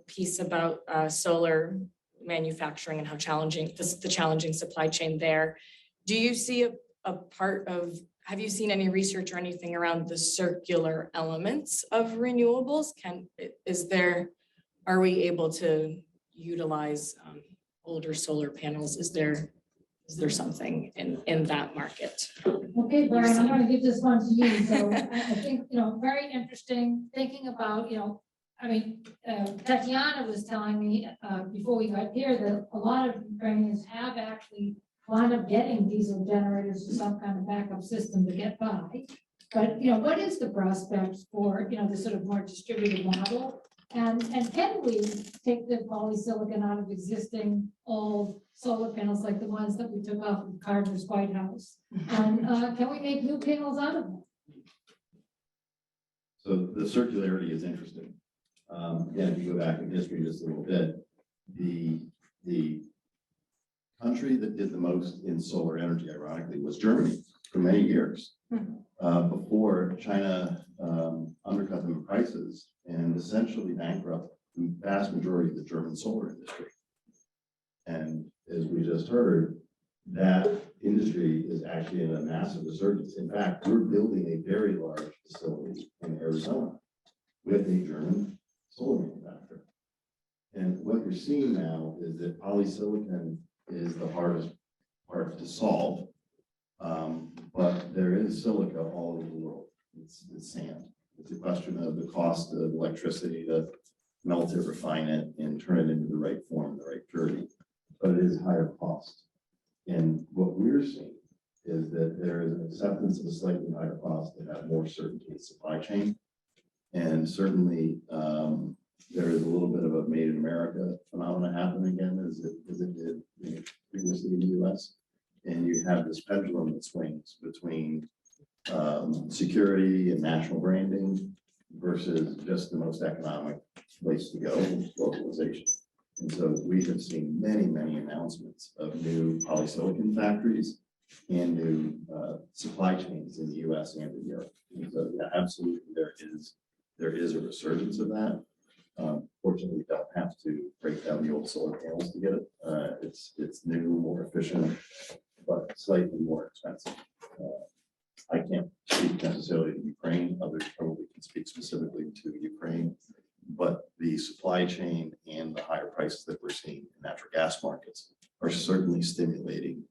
piece about solar manufacturing and how challenging, the challenging supply chain there, do you see a part of have you seen any research or anything around the circular elements of renewables? Are we able to utilize older solar panels? Is there something in that market? Okay, Brian, I'm gonna give this one to you. So I think, very interesting, thinking about, Tatiana was telling me before we got here that a lot of Ukrainians have actually wound up getting diesel generators or some kind of backup system to get by. But, what is the prospects for, the sort of more distributed model? And can we take the polysilicon out of existing old solar panels like the ones that we took off of Carter's White House? And can we make new panels out of them? So the circularity is interesting. Again, if you go back in history just a little bit, the country that did the most in solar energy, ironically, was Germany for many years. Before China undercut them in prices and essentially bankrupt the vast majority of the German solar industry. And as we just heard, that industry is actually in a massive resurgence. In fact, we're building a very large facility in Arizona with a German solar manufacturer. And what you're seeing now is that polysilicon is the hardest part to solve. But there is silica all over the world. It's sand. It's a question of the cost of electricity to melt it, refine it, and turn it into the right form, the right purity. But it is higher cost. And what we're seeing is that there is an acceptance of a slightly higher cost to have more certainty in supply chain. And certainly there is a little bit of a made in America phenomenon happening again as it did previously in the US. And you have this pendulum that swings between security and national branding versus just the most economic place to go, localization. And so we have seen many, many announcements of new polysilicon factories and new supply chains in the US and in Europe. And so yeah, absolutely there is a resurgence of that. Fortunately, we don't have to break down the old solar panels to get it. It's new, more efficient, but slightly more expensive. I can't speak necessarily to Ukraine. Others probably can speak specifically to Ukraine. But the supply chain and the higher prices that we're seeing in natural gas markets are certainly stimulating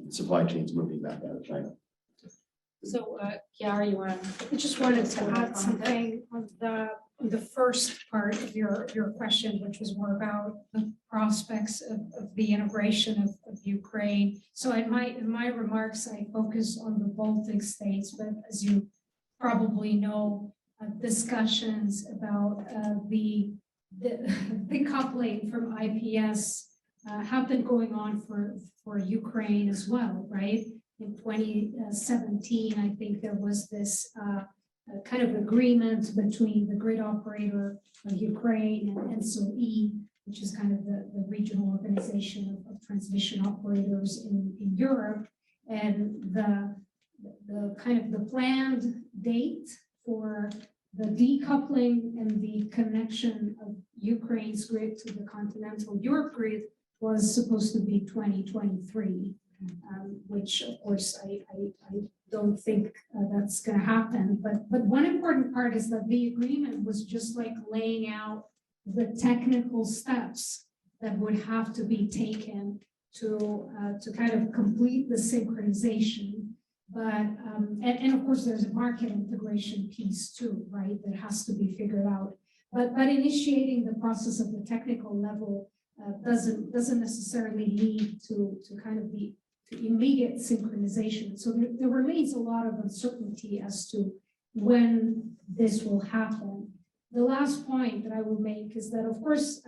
supply chains moving back out of China. So, Chiara, you want I just wanted to add something on the first part of your question, which was more about the prospects of the integration of Ukraine. So in my remarks, I focused on the Baltic states, but as you probably know, discussions about the decoupling from IPS have been going on for Ukraine as well, right? In 2017, I think there was this kind of agreement between the grid operator of Ukraine and NSOE, which is kind of the regional organization of transmission operators in Europe. And the kind of the planned date for the decoupling and the connection of Ukraine's grid to the continental Europe grid was supposed to be 2023. Which of course I don't think that's going to happen. But one important part is that the agreement was just like laying out the technical steps that would have to be taken to kind of complete the synchronization. But and of course there's a market integration piece too, right? That has to be figured out. But initiating the process of the technical level doesn't necessarily lead to kind of the immediate synchronization. So there remains a lot of uncertainty as to when this will happen. The last point that I will make is that, of course,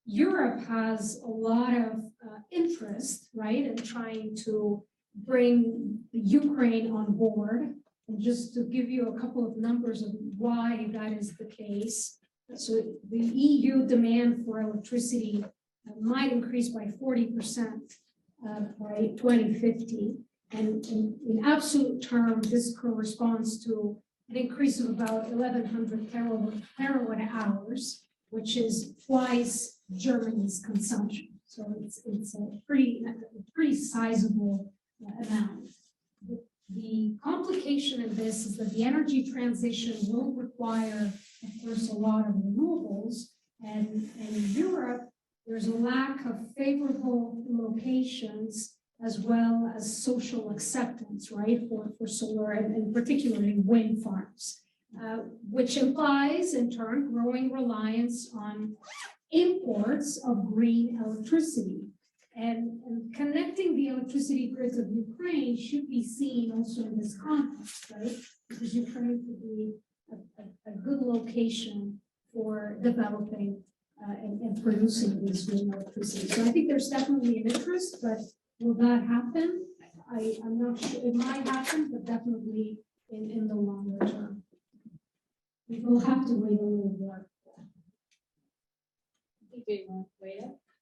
Europe has a lot of interest, right, in trying to bring Ukraine on board. And just to give you a couple of numbers of why that is the case. So the EU demand for electricity might increase by 40%. By 2050, and in absolute terms, this corresponds to an increase of about 1,100 terawatt hours, which is twice Germany's consumption. So it's a pretty sizable amount. The complication of this is that the energy transition will require, of course, a lot of renewables. And in Europe, there's a lack of favorable locations as well as social acceptance, right, for solar and particularly wind farms, which implies in turn growing reliance on imports of green electricity. And connecting the electricity grids of Ukraine should be seen also in this context, right? Because Ukraine could be a good location for developing and producing this green electricity. So I think there's definitely an interest, but will that happen? I'm not sure. It might happen, but definitely in the longer term. We will have to wait a little more.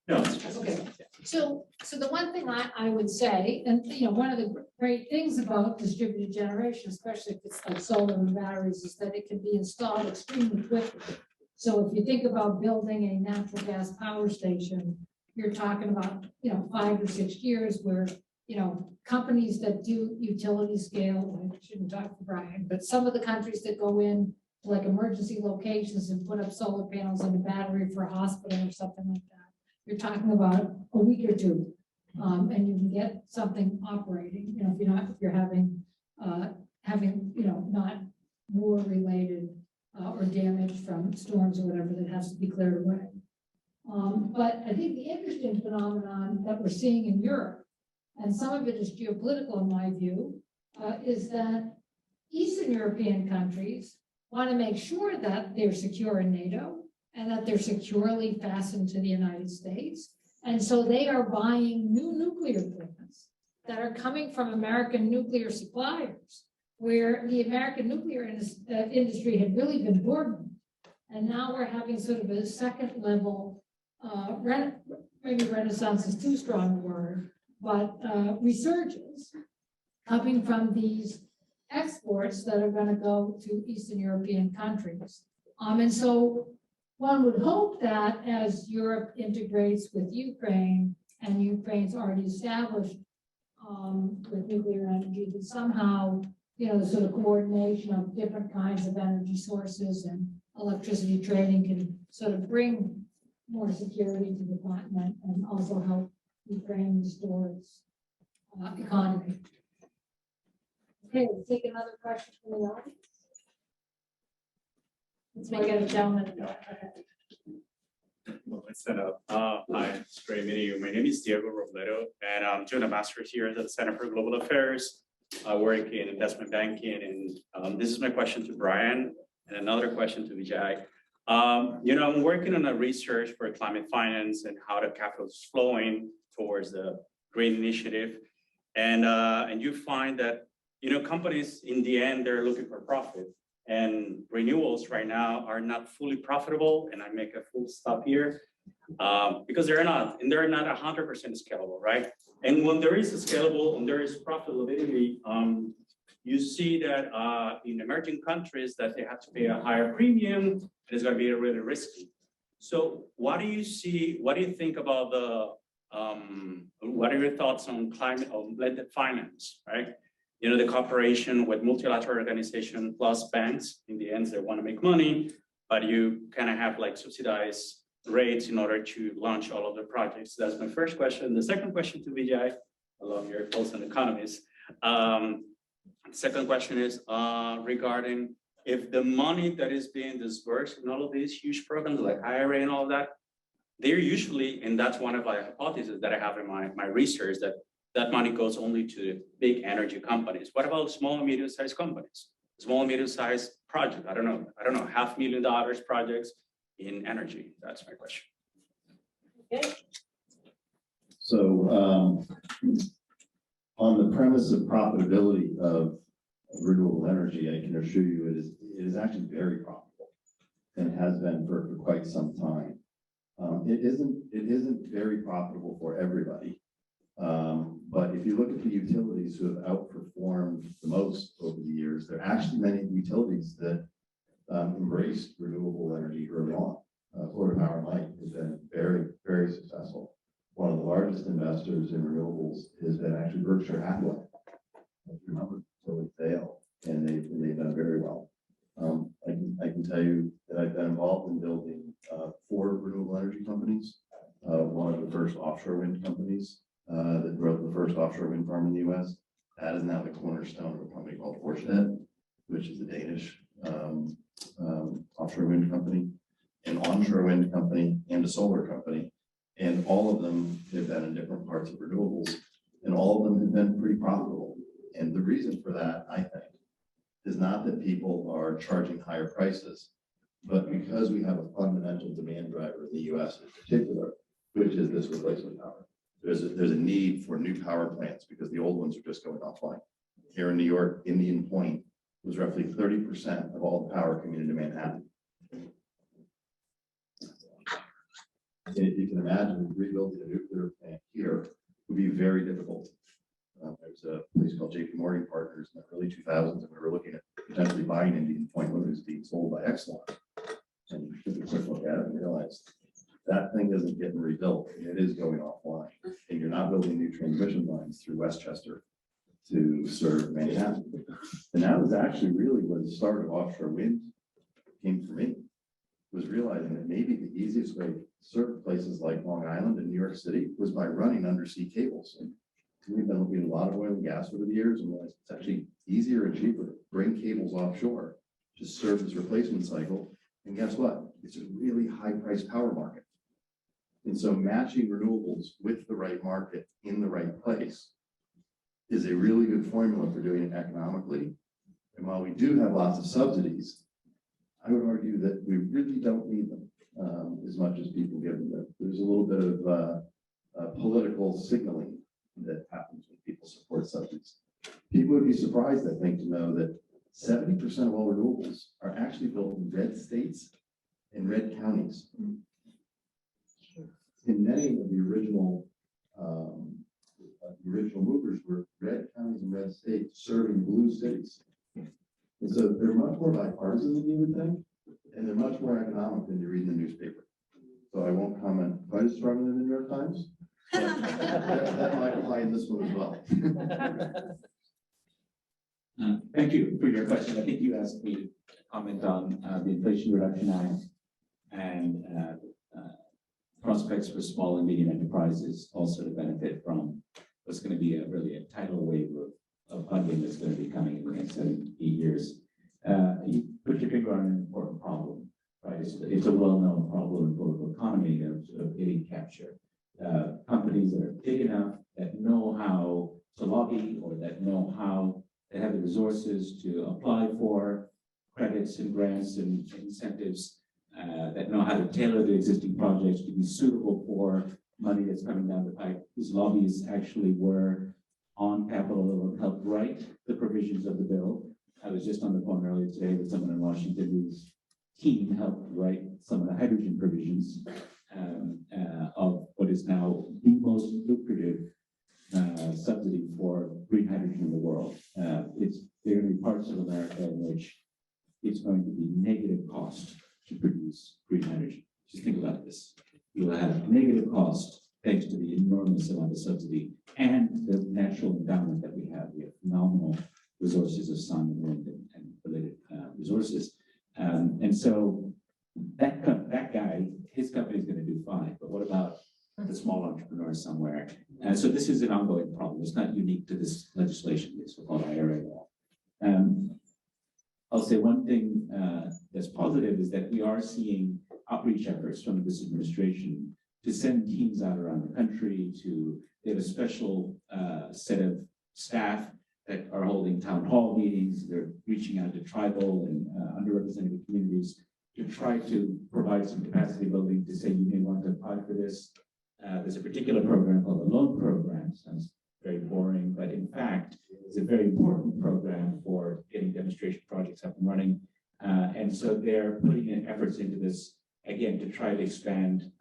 No. Okay. So the one thing I would say, and one of the great things about distributed generation, especially if it's like solar and batteries, is that it can be installed extremely quickly. So if you think about building a natural gas power station, you're talking about, 5 or 6 years where, companies that do utility scale, I shouldn't talk for Brian, but some of the countries that go in to like emergency locations and put up solar panels on the battery for a hospital or something like that. You're talking about a week or two, and you can get something operating, if you're having, not war related or damage from storms or whatever that has to be cleared away. But I think the interesting phenomenon that we're seeing in Europe, and some of it is geopolitical in my view, is that Eastern European countries want to make sure that they're secure in NATO and that they're securely fastened to the United States. And so they are buying new nuclear plants that are coming from American nuclear suppliers, where the American nuclear industry had really been dormant. And now we're having sort of a second level, maybe renaissance is too strong a word, but resurgence coming from these exports that are going to go to Eastern European countries. And so one would hope that as Europe integrates with Ukraine, and Ukraine's already established with nuclear energy, that somehow, the sort of coordination of different kinds of energy sources and electricity trading can sort of bring more security to the continent and also help Ukraine restore its economy. Okay, let's take another question from the audience. Let's make it a gentleman. Well, let's set up. Hi, it's great meeting you. My name is Diego Robledo, and I'm doing a master's here at the Center for Global Affairs. I work in investment banking, and this is my question to Brian, and another question to Vijay. I'm working on a research for climate finance and how the capital is flowing towards the green initiative, and you find that companies in the end they're looking for profit. And renewables right now are not fully profitable, and I make a full stop here because they're not 100% scalable, right? And when there is a scalable and there is profitability, you see that in emerging countries that they have to pay a higher premium, and it's going to be really risky. So, what do you see? What do you think about what are your thoughts on climate or blended finance, right? The cooperation with multilateral organization plus banks, in the end, they want to make money, but you kind of have like subsidized rates in order to launch all of the projects. That's my first question. The second question to Vijay, I love your pulse on economies. Second question is regarding if the money that is being disbursed in all of these huge programs like IRA and all of that, they're usually, and that's one of my hypotheses that I have in my research, that money goes only to big energy companies. What about small and medium-sized companies? Small and medium-sized projects? I don't know, $500,000 projects in energy. That's my question. Okay. So on the premise of profitability of renewable energy, I can assure you it is actually very profitable and has been for quite some time. It isn't very profitable for everybody. But if you look at the utilities who have outperformed the most over the years, there are actually many utilities that embraced renewable energy early on. Florida Power and Light has been very, very successful. One of the largest investors in renewables has been actually Berkshire Hathaway. If you remember, offshore wind companies that built the first offshore wind farm in the US. That is now the cornerstone of a company called Ørsted, which is a Danish offshore wind company, an onshore wind company, and a solar company. And all of them have been in different parts of renewables, and all of them have been pretty profitable. And the reason for that, I think, is not that people are charging higher prices, but because we have a fundamental demand driver in the US in particular, which is this replacement power. There's a need for new power plants because the old ones are just going offline. Here in New York, Indian Point was roughly 30% of all the power coming into Manhattan. And you can imagine rebuilding a nuclear plant here would be very difficult. There's a place called JP Partners in the early 2000s, and we were looking at potentially buying Indian Point when it was being sold by Exxon. And we took a quick look at it and realized that thing isn't getting rebuilt. It is going offline. And you're not building new transmission lines through Westchester to serve Manhattan. And that was actually really where the start of offshore wind came for me, was realizing that maybe the easiest way to serve places like Long Island and New York City was by running undersea cables. And we've been looking at a lot of oil and gas over the years and realized it's actually easier and cheaper to bring cables offshore to serve this replacement cycle. And guess what? It's a really high priced power market. And so matching renewables with the right market in the right place is a really good formula for doing it economically. And while we do have lots of subsidies, I would argue that we really don't need them as much as people give them. There's a little bit of political signaling that happens when people support subsidies. People would be surprised, I think, to know that 70% of all renewables are actually built in red states and red counties. And many of the original movers were red counties and red states serving blue cities. And so they're much more bipartisan than you would think, and they're much more economic than you read in the newspaper. So I won't comment quite as strongly in the New York Times. But that might apply in this one as well. Thank you for your question. I think you asked me to comment on the Inflation Reduction Act and prospects for small and medium enterprises also to benefit from what's going to be really a tidal wave of funding that's going to be coming in the next 7-8 years. You put your finger on an important problem, right? It's a well-known problem in the political economy of getting capture. Companies that are big enough, that know how to lobby, or that know how they have the resources to apply for credits and grants and incentives, that know how to tailor the existing projects to be suitable for money that's coming down the pipe. These lobbies actually were on Capitol Hill and helped write the provisions of the bill. I was just on the phone earlier today with someone in Washington whose team helped write some of the hydrogen provisions of what is now the most lucrative subsidy for green hydrogen in the world. There are going to be parts of America in which it's going to be negative cost to produce green hydrogen. Just think about this. You will have negative cost thanks to the enormous amount of subsidy and the natural endowment that we have. We have phenomenal resources of sun and wind and related resources. And so that guy, his company is going to do fine. But what about the small entrepreneur somewhere? And so this is an ongoing problem. It's not unique to this legislation, this so-called IRA law. I'll say one thing that's positive is that we are seeing outreach efforts from this administration to send teams out around the country they have a special set of staff that are holding town hall meetings. They're reaching out to tribal and underrepresented communities to try to provide some capacity building to say, you may want to apply for this. There's a particular program called the loan program. Sounds very boring, but in fact, it's a very important program for getting demonstration projects up and running. And so they're putting in efforts into this, again, to try to expand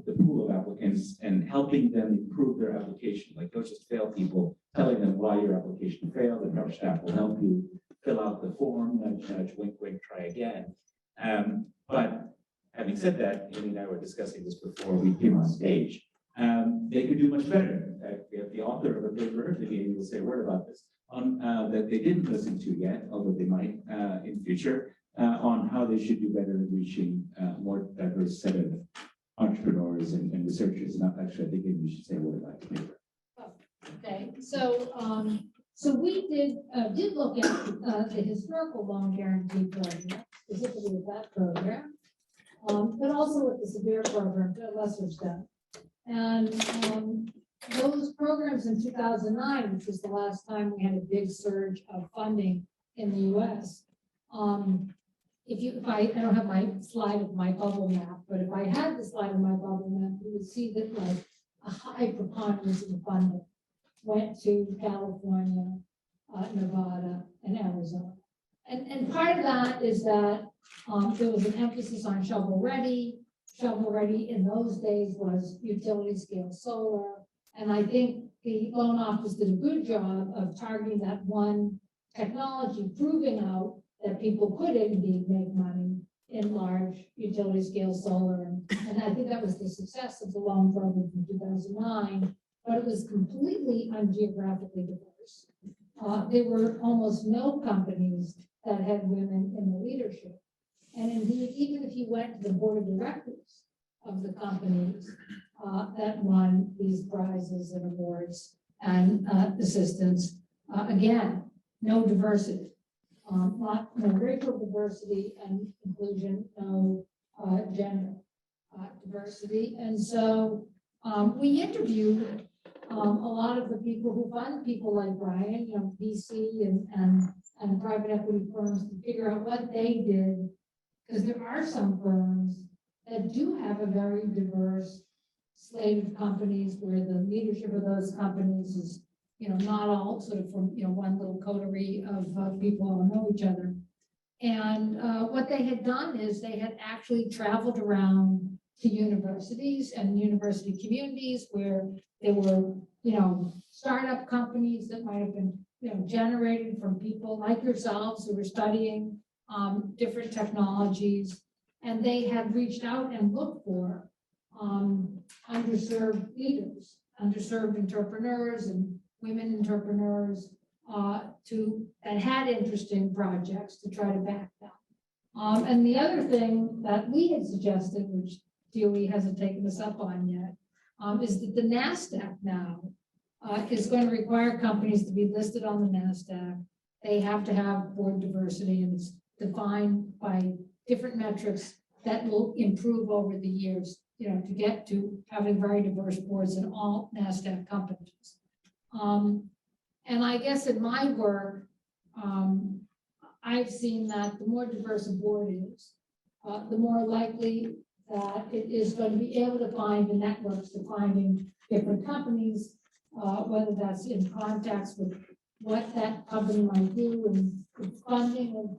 the pool of applicants and helping them improve their application. Like, don't just fail people, telling them why your application failed, and our staff will help you fill out the form, nudge, nudge, wink, wink, try again. But having said that, Amy and I were discussing this before we came on stage. They could do much better. In fact, we have the author of a paper, that Amy will say a word about this, on that they didn't listen to yet, although they might in future, on how they should do better in reaching a more diverse set of entrepreneurs and researchers. And actually, I think maybe we should say what about it. Okay, so we did look at the historical loan guarantee program, specifically with that program, but also with the severe program to a lesser extent. And those programs in 2009, which was the last time we had a big surge of funding in the U.S. If I don't have my slide of my bubble map, but if I had the slide of my bubble map, you would see that like a high preponderance of the funding went to California, Nevada, and Arizona. And part of that is that there was an emphasis on shovel ready. Shovel ready in those days was utility scale solar. And I think the loan office did a good job of targeting that one technology, proving out that people could indeed make money in large utility scale solar. And I think that was the success of the loan program from 2009, but it was completely ungeographically diverse. There were almost no companies that had women in the leadership. And indeed, even if you went to the board of directors of the companies that won these prizes and awards and assistance, again, no diversity. No racial diversity and inclusion, no gender diversity. And so we interviewed a lot of the people who fund people like Brian, VC and private equity firms to figure out what they did, because there are some firms that do have a very diverse slate of companies where the leadership of those companies is not all sort of from, one little coterie of people who know each other. And what they had done is they had actually traveled around to universities and university communities where there were, startup companies that might have been, generated from people like yourselves who were studying different technologies. And they had reached out and looked for underserved leaders, underserved entrepreneurs and women entrepreneurs that had interesting projects to try to back them. And the other thing that we had suggested, which DOE hasn't taken us up on yet, is that the NASDAQ now is going to require companies to be listed on the NASDAQ. They have to have board diversity, and it's defined by different metrics that will improve over the years, to get to having very diverse boards in all NASDAQ companies. And I guess in my work, I've seen that the more diverse a board is, the more likely that it is going to be able to find the networks to finding different companies, whether that's in contacts with what that company might do and funding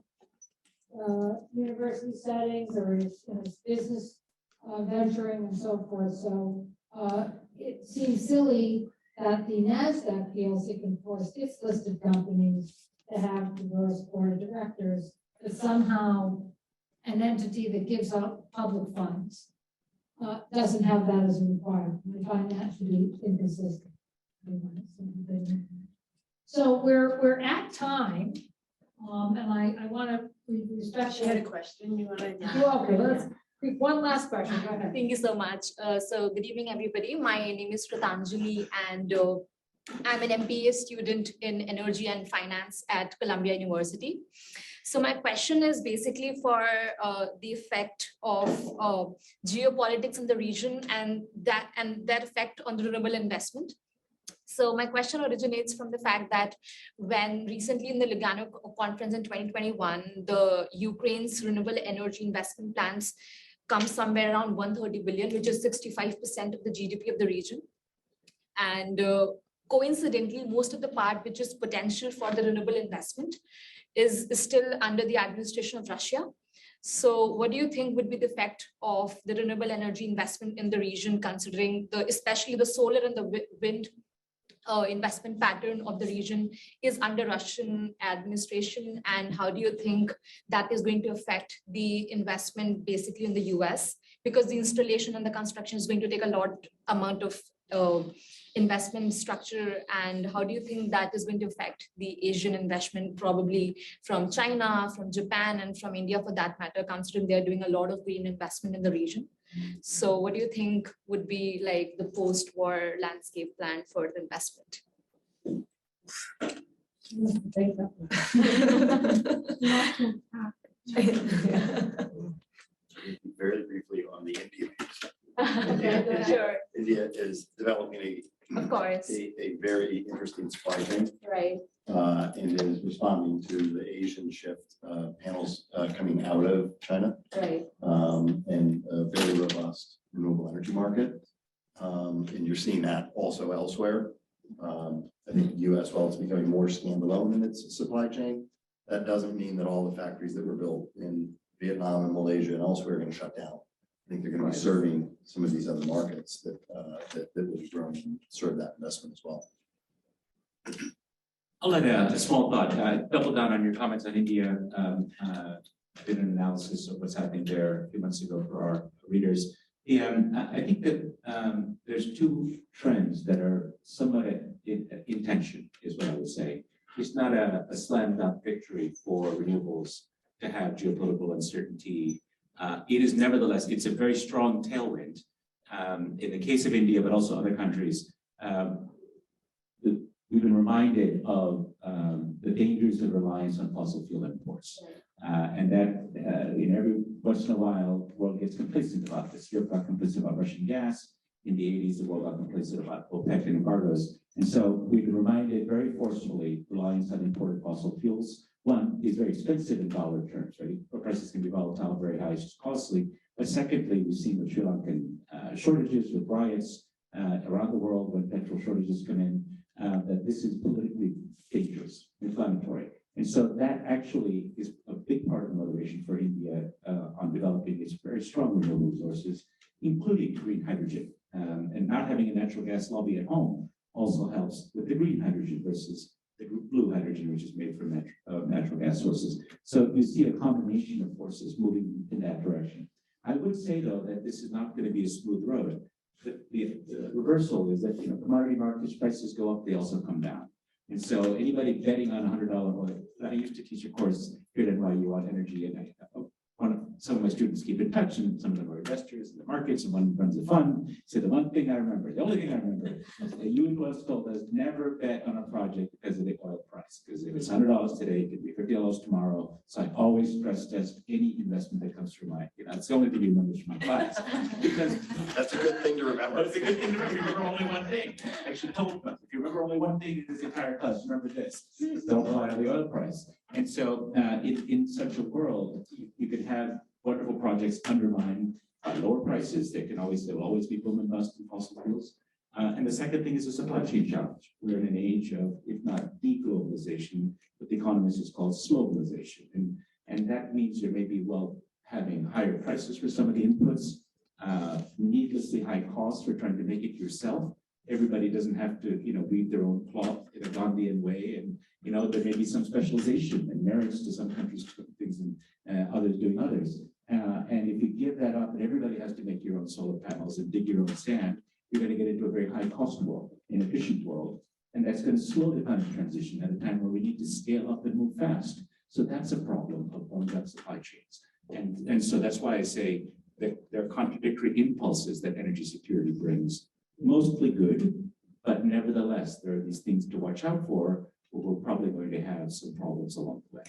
of university settings or its business venturing and so forth. So it seems silly that the NASDAQ feels it can force its listed companies to have diverse board of directors, but somehow an entity that gives out public funds doesn't have that as a requirement. I find that to be inconsistent. So we're at time, and I want to respect. She had a question. You want to? Okay, let's one last question. Go ahead. Thank you so much. So good evening, everybody. My name is Kritanjali, and I'm an MBA student in energy and finance at Columbia University. So my question is basically for the effect of geopolitics in the region and that effect on the renewable investment. So my question originates from the fact that when recently in the Lugano conference in 2021, the Ukraine's renewable energy investment plans come somewhere around 130 billion, which is 65% of the GDP of the region. And coincidentally, most of the part which is potential for the renewable investment is still under the administration of Russia. So what do you think would be the effect of the renewable energy investment in the region, considering especially the solar and the wind investment pattern of the region is under Russian administration, and how do you think that is going to affect the investment basically in the US, because the installation and the construction is going to take a lot amount of investment structure, and how do you think that is going to affect the Asian investment, probably from China, from Japan, and from India for that matter, considering they're doing a lot of green investment in the region? So what do you think would be like the post-war landscape plan for the investment? Very briefly on the India piece. Okay, sure, India is developing of course, a very interesting supply chain. right, And is responding to the Asian shift, panels coming out of China, right, and a very robust renewable energy market. And you're seeing that also elsewhere. I think the US, while it's becoming more standalone in its supply chain, that doesn't mean that all the factories that were built in Vietnam and Malaysia and elsewhere are going to shut down. I think they're going to be serving some of these other markets that will be growing and serve that investment as well. I'll let a small thought, double down on your comments on India. Did an analysis of what's happening there a few months ago for our readers. I think that there's two trends that are somewhat in tension, is what I would say. It's not a slam dunk victory for renewables to have geopolitical uncertainty. It is nevertheless, it's a very strong tailwind. In the case of India, but also other countries, we've been reminded of the dangers of reliance on fossil fuel imports. And that every once in a while, the world gets complacent about this. Europe got complacent about Russian gas. In the 80s, the world got complacent about OPEC and embargoes. And so we've been reminded very forcefully, reliance on imported fossil fuels. One, is very expensive in dollar terms, right? Prices can be volatile, very high, it's just costly. But secondly, we've seen with Sri Lankan shortages, with riots around the world when petrol shortages come in, that this is politically dangerous, inflammatory. And so that actually is a big part of the motivation for India on developing its very strong renewable resources, including green hydrogen. And not having a natural gas lobby at home also helps with the green hydrogen versus the blue hydrogen, which is made from natural gas sources. So you see a combination of forces moving in that direction. I would say, though, that this is not going to be a smooth road. The reversal is that commodity markets prices go up, they also come down. And so anybody betting on $100 oil, I used to teach a course here at NYU on energy, and some of my students keep in touch, and some of them are investors in the markets, and one runs a fund. So the one thing I remember, the only thing I remember, you once told us never bet on a project because of the oil price, because if it's $100 today, it could be $50 tomorrow. So I always stress test any investment that comes through my, it's the only thing you remember from my class. Because that's a good thing to remember. That's a good thing to remember. You remember only one thing. I should tell them, if you remember only one thing in this entire class, remember this. Don't rely on the oil price. And so in such a world, you could have wonderful projects undermined by lower prices. There will always be boom and bust in fossil fuels. And the second thing is a supply chain challenge. We're in an age of, if not deglobalization, what the economists is called slowalization. And that means there may be, having higher prices for some of the inputs, needlessly high costs for trying to make it yourself. Everybody doesn't have to, weave their own cloth in a Gandhian way. And, there may be some specialization and merits to some countries doing things and others doing others. And if you give that up and everybody has to make your own solar panels and dig your own sand, you're going to get into a very high cost world, inefficient world. And that's going to slow the kind of transition at a time where we need to scale up and move fast. So that's a problem of on-gut supply chains. And so that's why I say that there are contradictory impulses that energy security brings. Mostly good, but nevertheless, there are these things to watch out for, but we're probably going to have some problems along the way.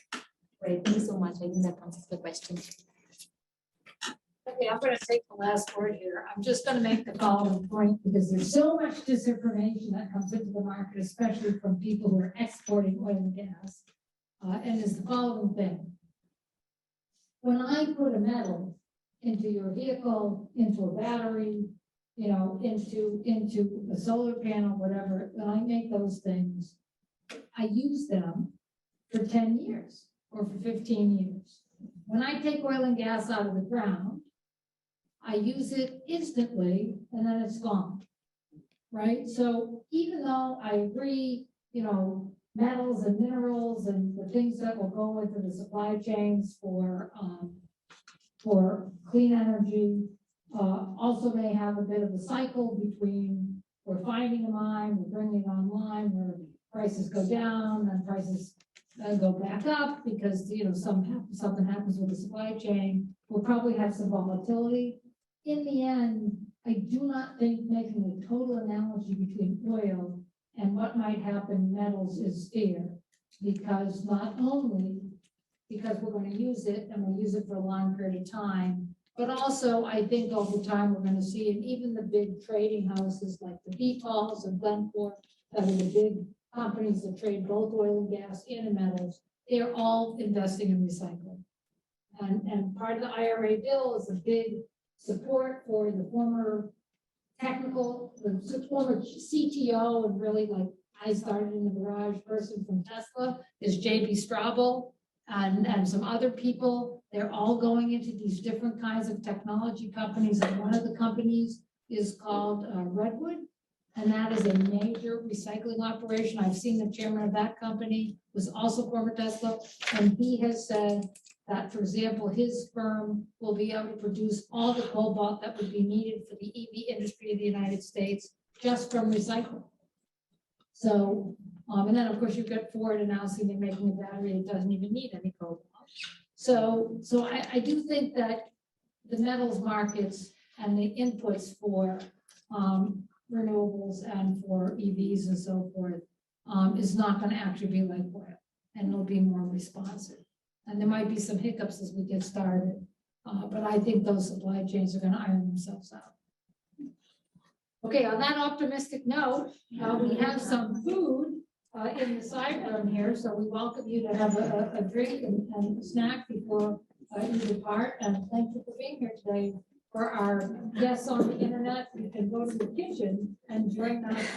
Great, thank you so much. I think that answers the question. Okay, I'm going to take the last word here. I'm just going to make the following point because there's so much disinformation that comes into the market, especially from people who are exporting oil and gas. And is the following thing. When I put a metal into your vehicle, into a battery, into a solar panel, whatever, when I make those things, I use them for 10 years or for 15 years. When I take oil and gas out of the ground, I use it instantly and then it's gone, right? So even though I agree, metals and minerals and the things that will go into the supply chains for clean energy, also may have a bit of a cycle between we're finding a mine, we're bringing it online, where prices go down and prices go back up because something happens with the supply chain. We'll probably have some volatility. in the end, I do not think making a total analogy between oil and what might happen in metals is fair. Because not only because we're going to use it and we'll use it for a long period of time, but also I think over time we're going to see, and even the big trading houses like the BPALs and Glencore, that are the big companies that trade both oil and gas and metals, they're all investing in recycling. And part of the IRA bill is a big support for the former former CTO and really like I started in the garage person from Tesla is JB Straubel and some other people. They're all going into these different kinds of technology companies. And one of the companies is called Redwood. And that is a major recycling operation. I've seen the chairman of that company was also former Tesla. And he has said that, for example, his firm will be able to produce all the cobalt that would be needed for the EV industry in the United States just from recycling. So, and then of course you've got Ford announcing they're making a battery that doesn't even need any cobalt. So I do think that the metals markets and the inputs for renewables and for EVs and so forth is not going to actually be like oil, and it'll be more responsive. And there might be some hiccups as we get started, but I think those supply chains are going to iron themselves out. Okay, on that optimistic note, we have some food in the side room here, so we welcome you to have a drink and snack before you depart. And thank you for being here today. For our guests on the internet, you can go to the kitchen and join us.